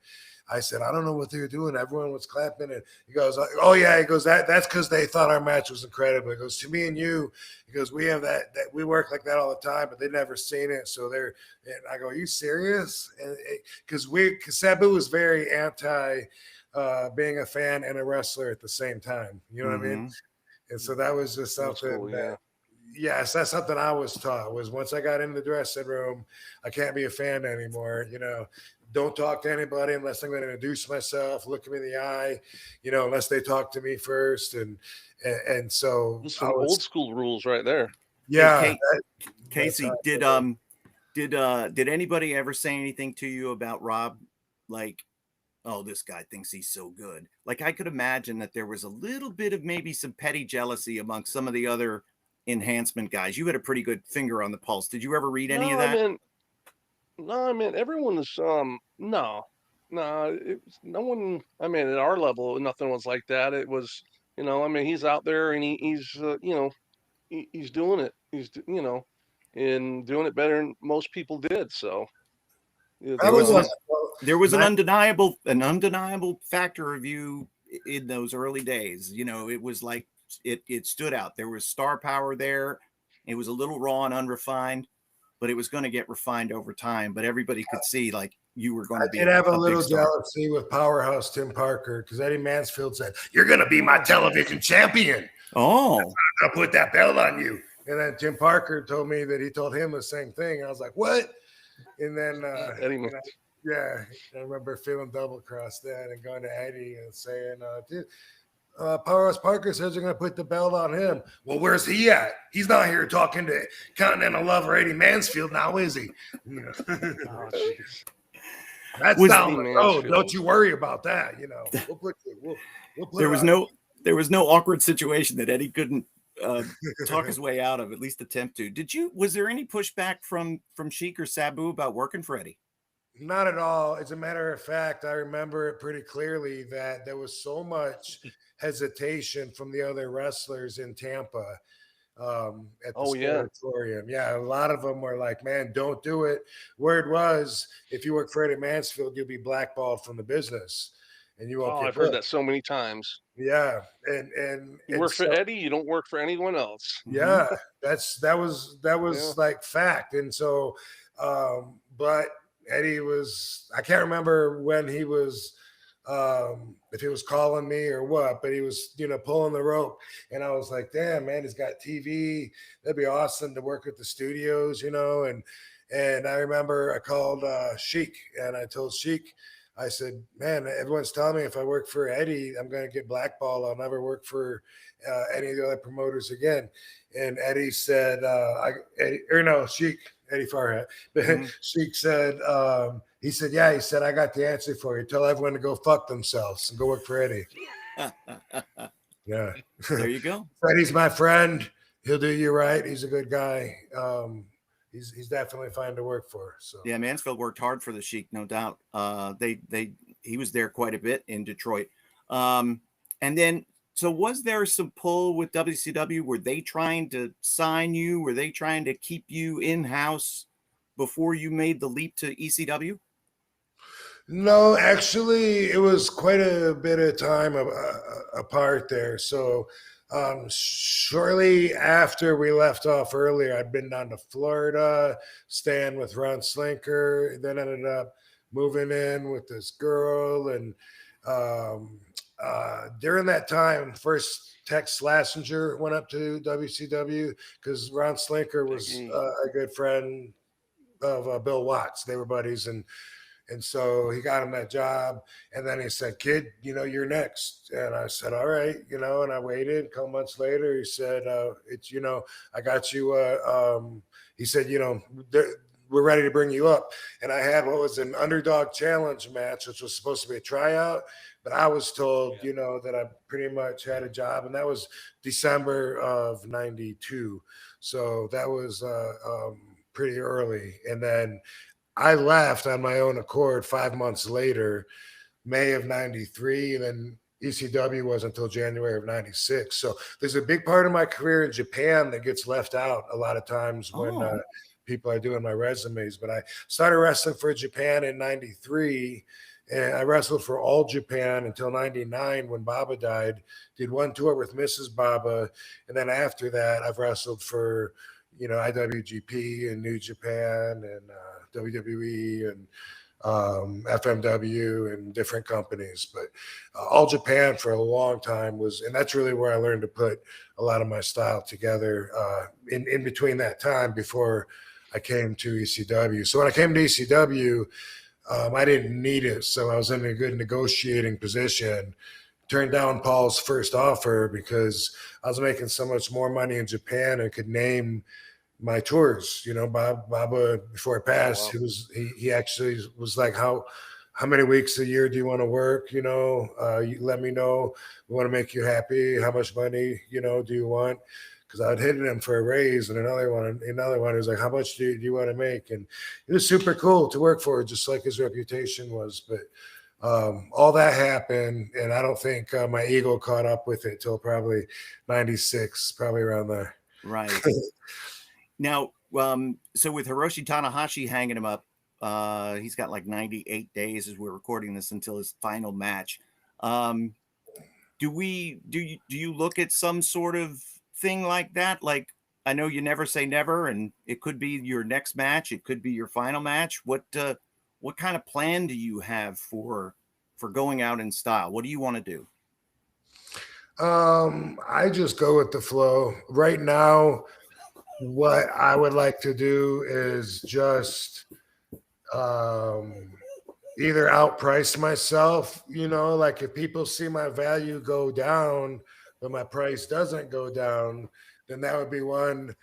I said, I don't know what they were doing. Everyone was clapping. And he goes, oh, yeah. He goes, that's because they thought our match was incredible. He goes, to me and you, he goes, we have that we work like that all the time, but they've never seen it. So and I go, are you serious? And because Sabu was very anti being a fan and a wrestler at the same time. You know what I mean? And so that was just something cool, that, yes, that's something I was taught, was once I got in the dressing room, I can't be a fan anymore. You know, don't talk to anybody unless I'm going to introduce myself, look me in the eye, you know, unless they talk to me first. And so Those some old school rules right there. Yeah. Hey, Casey, did anybody ever say anything to you about Rob? Like, oh, this guy thinks he's so good. Like, I could imagine that there was a little bit of maybe some petty jealousy amongst some of the other enhancement guys. You had a pretty good finger on the pulse. Did you ever read any of that? I mean, everyone is no one. I mean, at our level, nothing was like that. It was, you know, I mean, he's out there and he's you know, he's doing it. He's, you know, and doing it better than most people did. So there was an undeniable factor of you in those early days. You know, it was like it stood out. There was star power there. It was a little raw and unrefined, but it was going to get refined over time. But everybody could see like you were going to be. I did have a little jealousy with Powerhouse Tim Parker, because Eddie Mansfield said, "You're going to be my television champion. Oh, I'll put that belt on you." And then Tim Parker told me that he told him the same thing. I was like, "What?" And then I remember feeling double crossed then and going to Eddie and saying, "Dude, Powerhouse Parker says you're going to put the belt on him." "Well, where's he at? He's not here talking to Continental Lover Eddie Mansfield now, is he?" You know? That's down the road. Don't you worry about that. You know, we'll put there was no awkward situation that Eddie couldn't talk his way out of, at least attempt to. Was there any pushback from Sheik or Sabu about working for Eddie? Not at all. As a matter of fact, I remember it pretty clearly that there was so much hesitation from the other wrestlers in Tampa at the Sanatorium. Yeah, a lot of them were like, "Man, don't do it." Word was, if you work for Eddie Mansfield, you'll be blackballed from the business, and you won't. I've heard that so many times. Yeah, and you work for Eddie, you don't work for anyone else. Yeah, that was like fact, and so, but Eddie was, I can't remember when he was, if he was calling me or what, but he was, you know, pulling the rope. And I was like, damn, man, he's got TV. That'd be awesome to work at the studios, you know? And I remember I called Sheik, and I told Sheik, I said, "Man, everyone's telling me if I work for Eddie, I'm going to get blackballed. I'll never work for any of the other promoters again." And Eddie said, Sheik, Eddie Farhat. Sheik said, he said, "I got the answer for you. Tell everyone to go fuck themselves and go work for Eddie." Yeah. There you go. Eddie's my friend. He'll do you right. He's a good guy. He's definitely fine to work for. So yeah, Mansfield worked hard for the Sheik, no doubt. He was there quite a bit in Detroit. And then, so was there some pull with WCW? Were they trying to sign you? Were they trying to keep you in-house before you made the leap to ECW? No, actually, it was quite a bit of time apart there. So shortly after we left off earlier, I'd been down to Florida, staying with Ron Slinker, then ended up moving in with this girl. And during that time, first Tex Slazenger went up to WCW because Ron Slinker was a good friend of Bill Watts. They were buddies, and so he got him that job. And then he said, "Kid, you know, you're next." And I said, "All right," you know, and I waited. A couple months later, he said, "It's, you know, I got you." He said, "You know, we're ready to bring you up." And I had what was an underdog challenge match, which was supposed to be a tryout. But I was told, you know, that I pretty much had a job. And that was December of '92. So that was pretty early. And then I left on my own accord 5 months later, May of '93, and then ECW wasn't until January of '96. So there's a big part of my career in Japan that gets left out a lot of times when people are doing my resumes. But I started wrestling for Japan in '93, and I wrestled for All Japan until '99 when Baba died. Did one tour with Mrs. Baba, and then after that, I've wrestled for, you know, IWGP and New Japan and WWE and FMW and different companies, but All Japan for a long time and that's really where I learned to put a lot of my style together in between that time before I came to ECW. So when I came to ECW, I didn't need it. So I was in a good negotiating position. Turned down Paul's first offer because I was making so much more money in Japan and could name my tours. Baba, before he passed, he actually was like, how many weeks a year do you want to work? You let me know. We want to make you happy. How much money, do you want? Because I had hidden him for a raise, and another one was like, how much do you want to make? And it was super cool to work for, just like his reputation was. But all that happened, and I don't think my ego caught up with it till probably 96, probably around there. Right. Now, so with Hiroshi Tanahashi hanging him up, he's got like 98 days as we're recording this until his final match. Do you look at some sort of thing like that? Like, I know you never say never, and it could be your next match, it could be your final match. What kind of plan do you have for going out in style? What do you want to do? I just go with the flow. Right now, what I would like to do is just either outprice myself, like if people see my value go down, but my price doesn't go down, then that would be one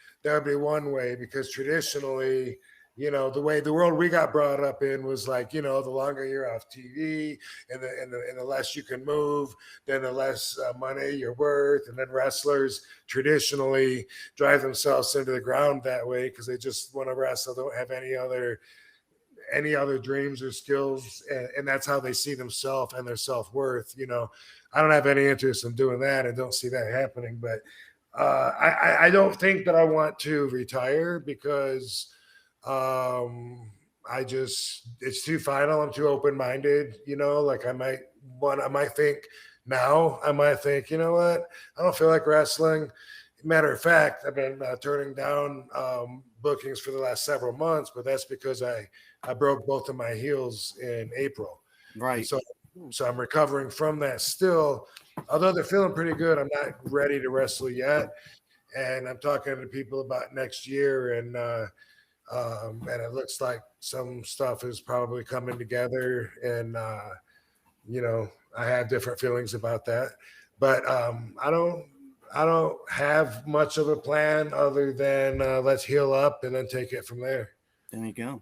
way, because traditionally, the way the world we got brought up in was like, the longer you're off TV and the less you can move, then the less money you're worth. And then wrestlers traditionally drive themselves into the ground that way because they just want to wrestle, don't have any other dreams or skills, and that's how they see themselves and their self-worth. I don't have any interest in doing that and don't see that happening. But I don't think that I want to retire because it's too final. I'm too open-minded, like I might think now, you know what? I don't feel like wrestling. Matter of fact, I've been turning down bookings for the last several months, but that's because I broke both of my heels in April. Right. So I'm recovering from that still. Although they're feeling pretty good, I'm not ready to wrestle yet. And I'm talking to people about next year, and it looks like some stuff is probably coming together. And I have different feelings about that. But I don't have much of a plan other than let's heal up and then take it from there. There you go.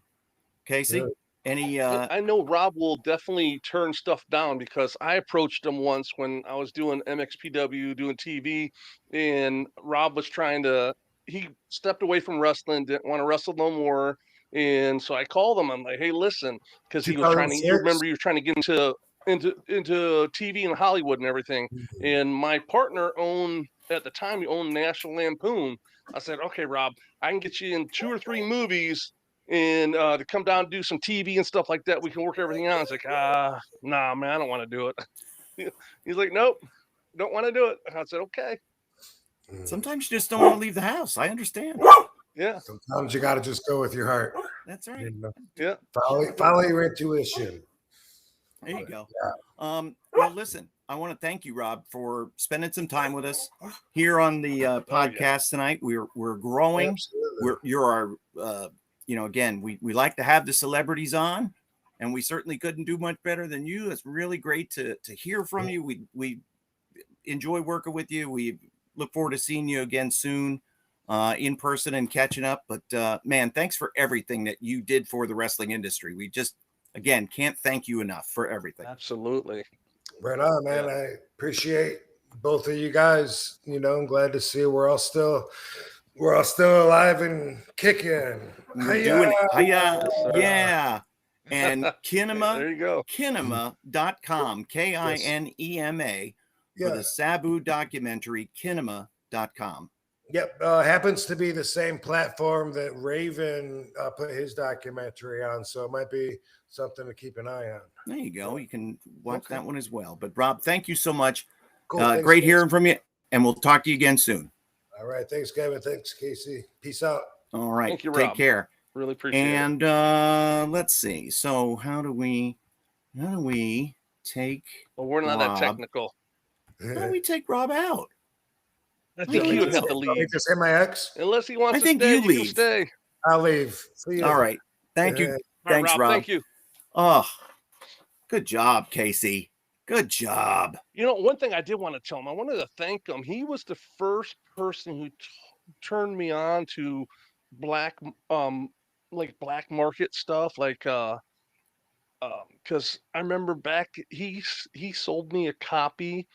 Casey, Yeah. any I know Rob will definitely turn stuff down, because I approached him once when I was doing MXPW, doing TV, and Rob was he stepped away from wrestling, didn't want to wrestle no more. And so I called him. I'm like, hey, listen, because he was trying to, you remember, he was trying to get into TV and Hollywood and everything. Mm-hmm. And my partner at the time, he owned National Lampoon. I said, okay, Rob, I can get you in 2 or 3 movies and to come down and do some TV and stuff like that. We can work everything out. It's like, nah, man, I don't want to do it. He's like, nope, don't want to do it. I said, okay. Sometimes you just don't want to leave the house. I understand. Yeah. Sometimes you got to just go with your heart. That's right. Yeah. Follow your intuition. There you go. Yeah. Well, listen, I want to thank you, Rob, for spending some time with us here on the podcast tonight. We're growing. Absolutely. You're our again, we like to have the celebrities on, and we certainly couldn't do much better than you. It's really great to hear from you. We enjoy working with you. We look forward to seeing you again soon in person and catching up. But man, thanks for everything that you did for the wrestling industry. We just, again, can't thank you enough for everything. Absolutely. Right on, man. Yeah. I appreciate both of you guys. I'm glad to see we're all still alive and kicking. We're doing it. Yeah. And Kinema, there you go. Kinema.com, Kinema, for the Sabu documentary, Kinema.com. Yep. Happens to be the same platform that Raven put his documentary on. So it might be something to keep an eye on. There you go. You can watch that one as well. But Rob, thank you so much. Cool. Great hearing from you. And we'll talk to you again soon. All right. Thanks, Kevin. Thanks, Casey. Peace out. All right. Thank you, Take Rob. care. Really appreciate it. And let's see. So how do we take Well, we're not that Rob? technical. How do we take Rob out? I think he would have to leave. Just hit my X. Unless he wants I to think stay, you you can leave. stay. I'll leave. See you. All right. Thank you. All right, Thanks, Rob. Thank you. Oh, good job, Casey. Good job. You know, one thing I did want to tell him, I wanted to thank him. He was the first person who turned me on to black market stuff, because I remember back he sold me a copy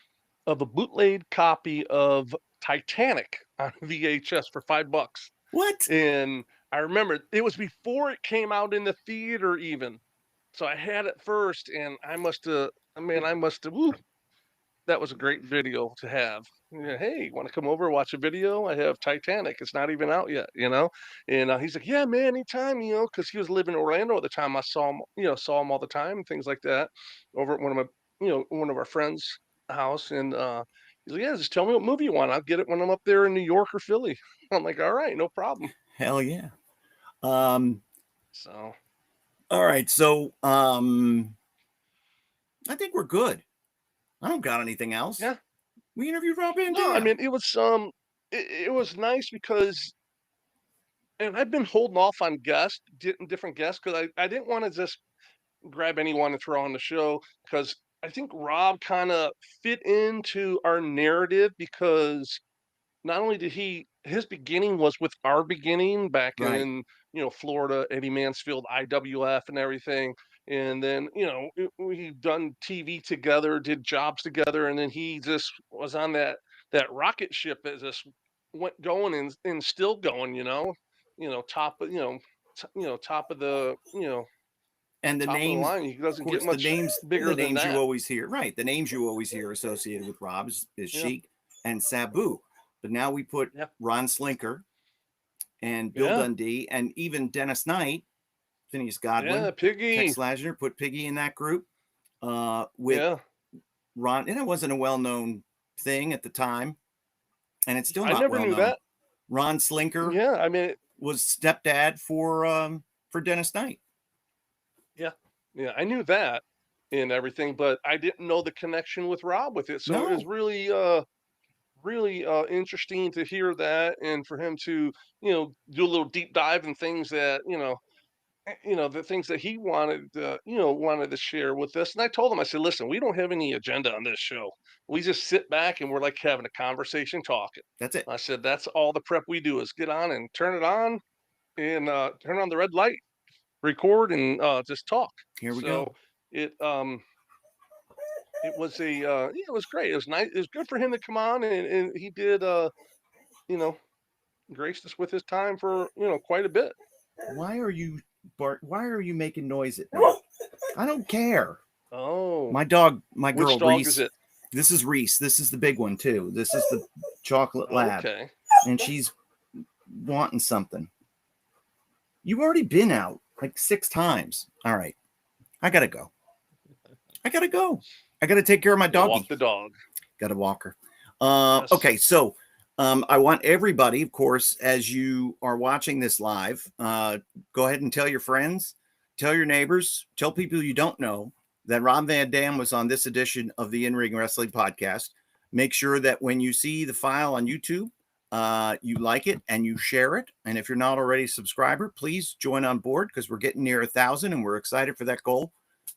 of a bootleg copy of Titanic on VHS for $5. What? And I remember it was before it came out in the theater even. So I had it first, and I must have, woo, that was a great video to have. Yeah, hey, want to come over and watch a video? I have Titanic. It's not even out yet, you know? And he's like, yeah, man, anytime, you know, because he was living in Orlando at the time. I saw him all the time and things like that over at one of our friends' house. And he's like, yeah, just tell me what movie you want. I'll get it when I'm up there in New York or Philly. I'm like, all right, no problem. Hell yeah. So. All right. So I think we're good. I don't got anything else. Yeah. We interviewed Rob Van Dam. No, I mean, it was it was nice because, and I've been holding off on different guests because I didn't want to just grab anyone and throw on the show, because I think Rob kind of fit into our narrative, because not only did his beginning was with our beginning back Right. in, Florida, Eddie Mansfield, IWF and everything. And then, we done TV together, did jobs together. And then he just was on that rocket ship that just went going and still going, top of, top of the, and the top names, of the line. He doesn't of course, get much bigger than that. you always hear. Right. The names you always hear associated with Rob is Sheik and Sabu. But now we put Ron Slinker and Bill Dundee and even Dennis Knight, Phineas Godwin, Piggy, Tex Lasner, put Piggy in that group with Ron. And it wasn't a well-known thing at the time. And it's still not I never knew that. Ron Slinker was stepdad for Dennis Knight. Yeah, I knew that and everything, but I didn't know the connection with Rob with it. So it was really really interesting to hear that, and for him to do a little deep dive in things that the things that he wanted to share with us. And I told him, I said, listen, we don't have any agenda on this show. We just sit back and we're like having a conversation, talking. That's it. I said, that's all the prep we do is get on and turn it on and turn on the red light, record, and just talk. Here we go. It was it was great. It was nice. It was good for him to come on, and he did graced us with his time for quite a bit. Why are you making noise at me? I don't care. Oh, my dog, my Which girl dog Reese. Is it? This is Reese. This is the big one too. This is the chocolate lab. Okay. And she's wanting something. You've already been out like 6 times. All right. I gotta go. I gotta take care of my doggy. Walk the dog. Gotta walk her. Yes. Okay, so I want everybody, of course, as you are watching this live, go ahead and tell your friends, tell your neighbors, tell people you don't know that Rob Van Dam was on this edition of the In-Ring Wrestling Podcast. Make sure that when you see the file on YouTube, you like it and you share it. And if you're not already a subscriber, please join on board, because we're getting near 1,000 and we're excited for that goal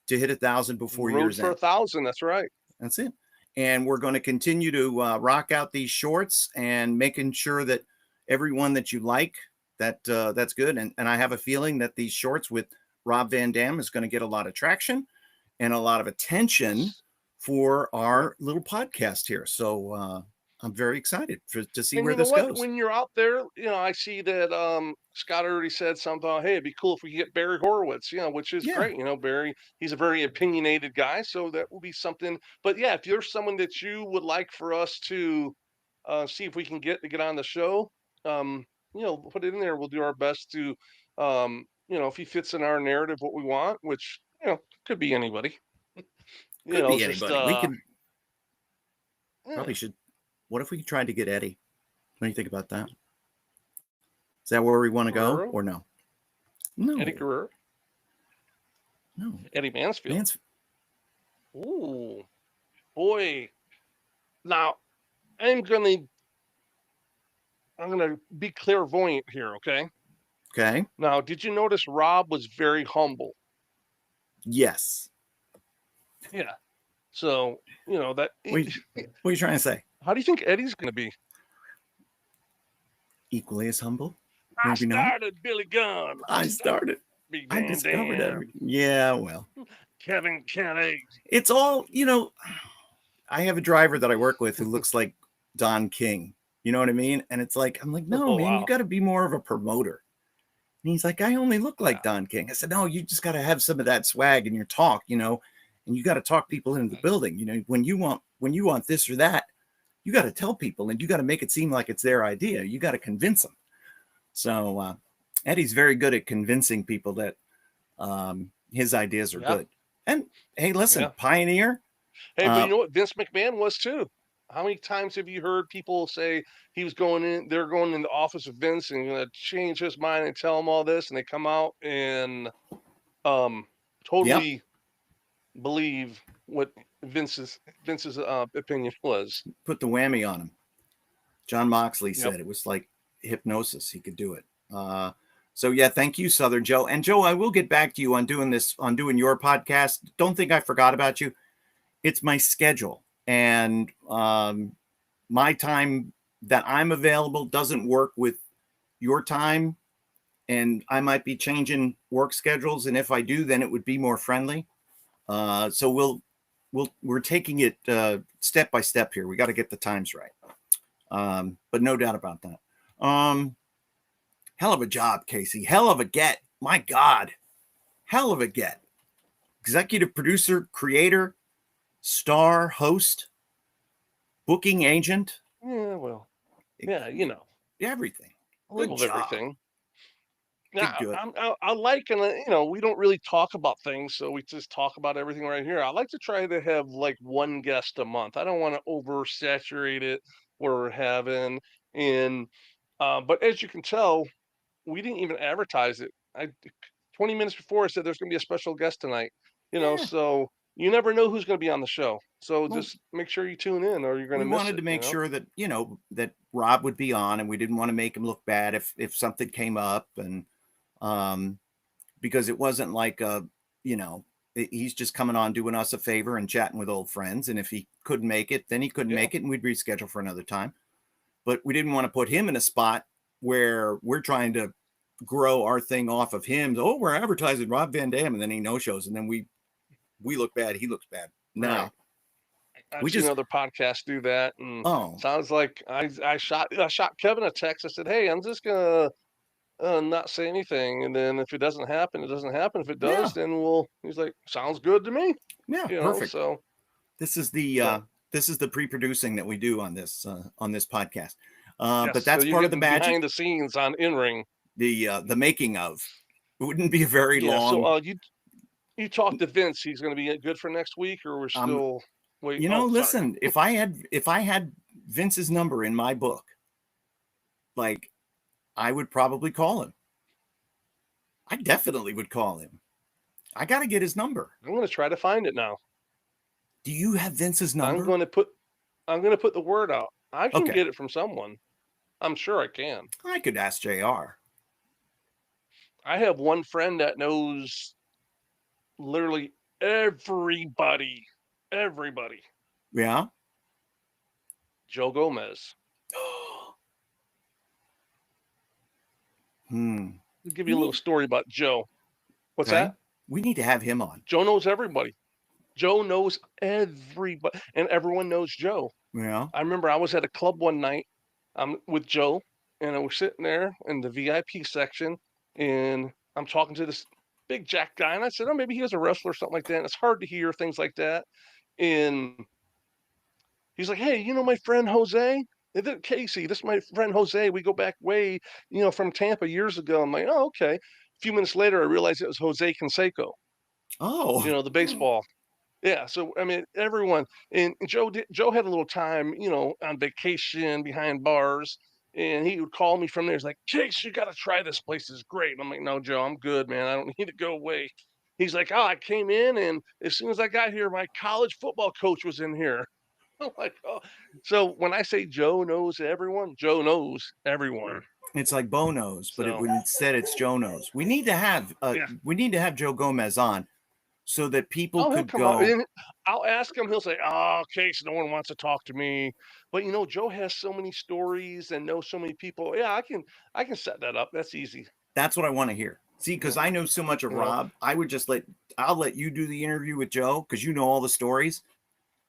to hit 1,000 before year's end. Road for 1,000. That's right. That's it. And we're going to continue to rock out these shorts and making sure that everyone that you like, that's good. And I have a feeling that these shorts with Rob Van Dam is going to get a lot of traction and a lot of attention for our little podcast here. So I'm very excited to see where this goes. When you're out there, I see that Scott already said something about, hey, it'd be cool if we get Barry Horowitz, which is great. Barry, he's a very opinionated guy, so that will be something. But yeah, if you're someone that you would like for us to see if we can get on the show, put it in there. We'll do our best to, if he fits in our narrative, what we want, which could be anybody. Could be anybody. We can probably should. What if we tried to get Eddie? What do you think about that? Is that where we want to go or no? No. Eddie Guerrero? No. Eddie Mansfield. Ooh, boy. Now, I'm gonna be clairvoyant here, okay? Okay. Now, did you notice Rob was very humble? Yes. Yeah. So, you know, that. What are you trying to say? How do you think Eddie's going to be? Equally as humble? I Maybe not. started Billy Gunn. I started. Big I Van discovered Dam. everything. Yeah, well. Kevin Kennedy. It's all, you know, I have a driver that I work with who looks like Don King. You know what I mean? And it's like, I'm like, no, man, you got to be more of a promoter. And he's like, I only look like Don King. I said, no, you just got to have some of that swag in your talk, you know, and you got to talk people into the building. You know, when you want this or that, you got to tell people and you got to make it seem like it's their idea. You got to convince them. So Eddie's very good at convincing people that his ideas are good. And hey, listen, pioneer. Hey, but you know what? Vince McMahon was too. How many times have you heard people say they're going in the office of Vince and going to change his mind and tell him all this, and they come out and totally believe what Vince's opinion was. Put the whammy on him. John Moxley said it was like hypnosis. He could do it. So yeah, thank you, Southern Joe. And Joe, I will get back to you on doing your podcast. Don't think I forgot about you. It's my schedule, and my time that I'm available doesn't work with your time, and I might be changing work schedules. And if I do, then it would be more friendly. So we're taking it step by step here. We got to get the times right. But no doubt about that. Hell of a job, Casey. Hell of a get. My God. Hell of a get. Executive producer, creator, star, host, booking agent. Yeah, well, yeah, you know. Everything. A little of everything. Yeah, I like, and you know, we don't really talk about things, so we just talk about everything right here. I like to try to have like one guest a month. I don't want to oversaturate it where we're having, and but as you can tell, we didn't even advertise it. 20 minutes before I said there's going to be a special guest tonight. You know, so you never know who's going to be on the show. So just make sure you tune in, or you're going to miss it. We wanted to make sure that that Rob would be on, and we didn't want to make him look bad if something came up, and because it wasn't like he's just coming on doing us a favor and chatting with old friends, and if he couldn't make it, then he couldn't make it, and we'd reschedule for another time. But we didn't want to put him in a spot where we're trying to grow our thing off of him. Oh, we're advertising Rob Van Dam, and then he no shows, and then we look bad, he looks bad. No. Right. I've seen other podcasts do that, and sounds like I shot Kevin a text. I said, "Hey, I'm just gonna not say anything, and then if it doesn't happen, it doesn't happen. If it does, then He's like, "Sounds good to me." Yeah, perfect. So this is the pre-producing that we do on this podcast. But that's part of the magic. Behind the scenes on In-Ring. The making of. It wouldn't be a very long. So you talked to Vince. He's going to be good for next week, or we're still waiting. Listen. If I had Vince's number in my book, like, I would probably call him. I definitely would call him. I got to get his number. I'm going to try to find it now. Do you have Vince's number? I'm going to put the word out. I can get it from someone. I'm sure I can. I could ask JR. I have one friend that knows literally everybody. Everybody. Yeah. Joe Gomez. I'll give you a little story about Joe. What's that? We need to have him on. Joe knows everybody. Joe knows everybody, and everyone knows Joe. Yeah. I remember I was at a club one night with Joe, and I was sitting there in the VIP section, and I'm talking to this big jack guy, and I said, "Oh, maybe he was a wrestler or something like that." And it's hard to hear things like that. And he's like, "Hey, you know my friend Jose? Casey, this is my friend Jose. We go back way, from Tampa years ago." I'm like, "Oh, okay." A few minutes later, I realized it was Jose Canseco. Oh. The baseball. Yeah. So, I mean, everyone, and Joe had a little time, on vacation behind bars, And he would call me from there. He's like, Chase, you got to try this place. It's great. And I'm like, no, Joe, I'm good, man. I don't need to go away. He's like, oh, I came in, and as soon as I got here, my college football coach was in here. I'm like, oh. So when I say Joe knows everyone, Joe knows everyone. It's like Bo knows, but So, instead it's Joe knows. We need to have Joe Gomez on so that people he'll could come go. out, and I'll ask him. He'll say, "Oh, Case, no one wants to talk to me." But Joe has so many stories and knows so many people. Yeah, I can set that up. That's easy. That's what I want to hear. See, because I know so much of Rob, I'll let you do the interview with Joe because you know all the stories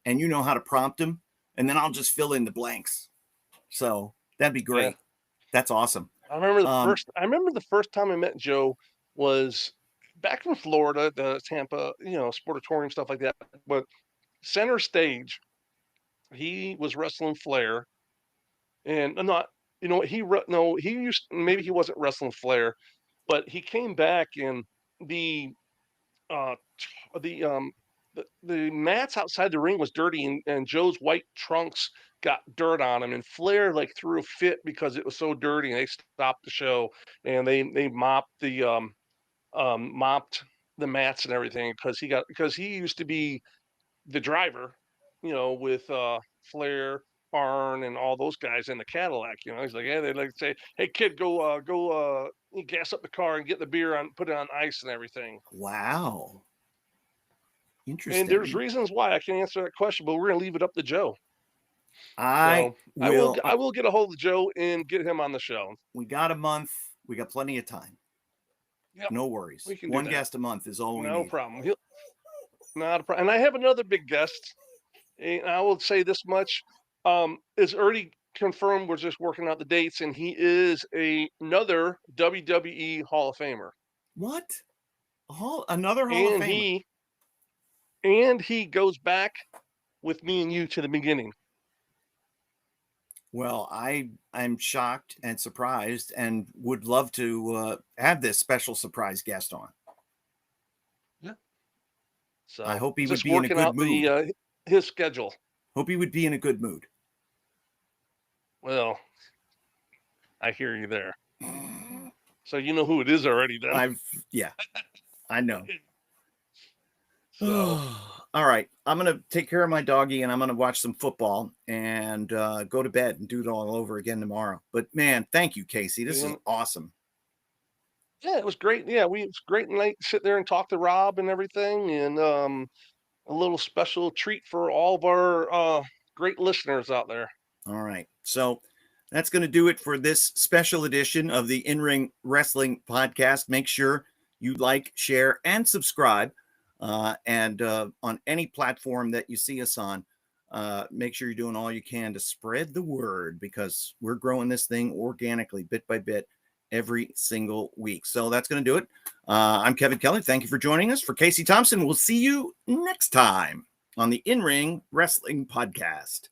and you know how to prompt him, and then I'll just fill in the blanks. So that'd be great. Yeah. That's awesome. I remember the first time I met Joe was back in Florida, the Tampa, Sportatorium, stuff like that. But center stage, he was wrestling Flair, and he wasn't wrestling Flair, but he came back, and the mats outside the ring was dirty, and Joe's white trunks got dirt on him, and Flair threw a fit because it was so dirty, and they stopped the show, and they mopped the mats and everything because he used to be the driver, with Flair, Arn, and all those guys in the Cadillac. He's like, yeah, they like to say, hey kid, go gas up the car and get the beer on, put it on ice and everything. Wow. Interesting. And there's reasons why I can't answer that question, but we're gonna leave it up to Joe. I will get a hold of Joe and get him on the show. We got a month. We got plenty of time. Yep. No worries. One guest a month is all we need. No problem. Not a problem. And I have another big guest. And I will say this much: is already confirmed. We're just working out the dates, and he is another WWE Hall of Famer. What? Another Hall of Famer? And he goes back with me and you to the beginning. Well, I'm shocked and surprised and would love to have this special surprise guest on. Yeah. So I hope he would be in a good mood. His schedule. Hope he would be in a good mood. Well, I hear you there. So you know who it is already then. I know. So. All right. I'm going to take care of my doggy and I'm going to watch some football and go to bed and do it all over again tomorrow. But man, thank you, Casey. This is awesome. Yeah, it was great. Yeah, it was great night to sit there and talk to Rob and everything. And a little special treat for all of our great listeners out there. All right. So that's going to do it for this special edition of the In-Ring Wrestling Podcast. Make sure you like, share, and subscribe. And on any platform that you see us on, make sure you're doing all you can to spread the word because we're growing this thing organically, bit by bit, every single week. So that's going to do it. I'm Kevin Kelly. Thank you for joining us. For Casey Thompson, we'll see you next time on the In-Ring Wrestling Podcast.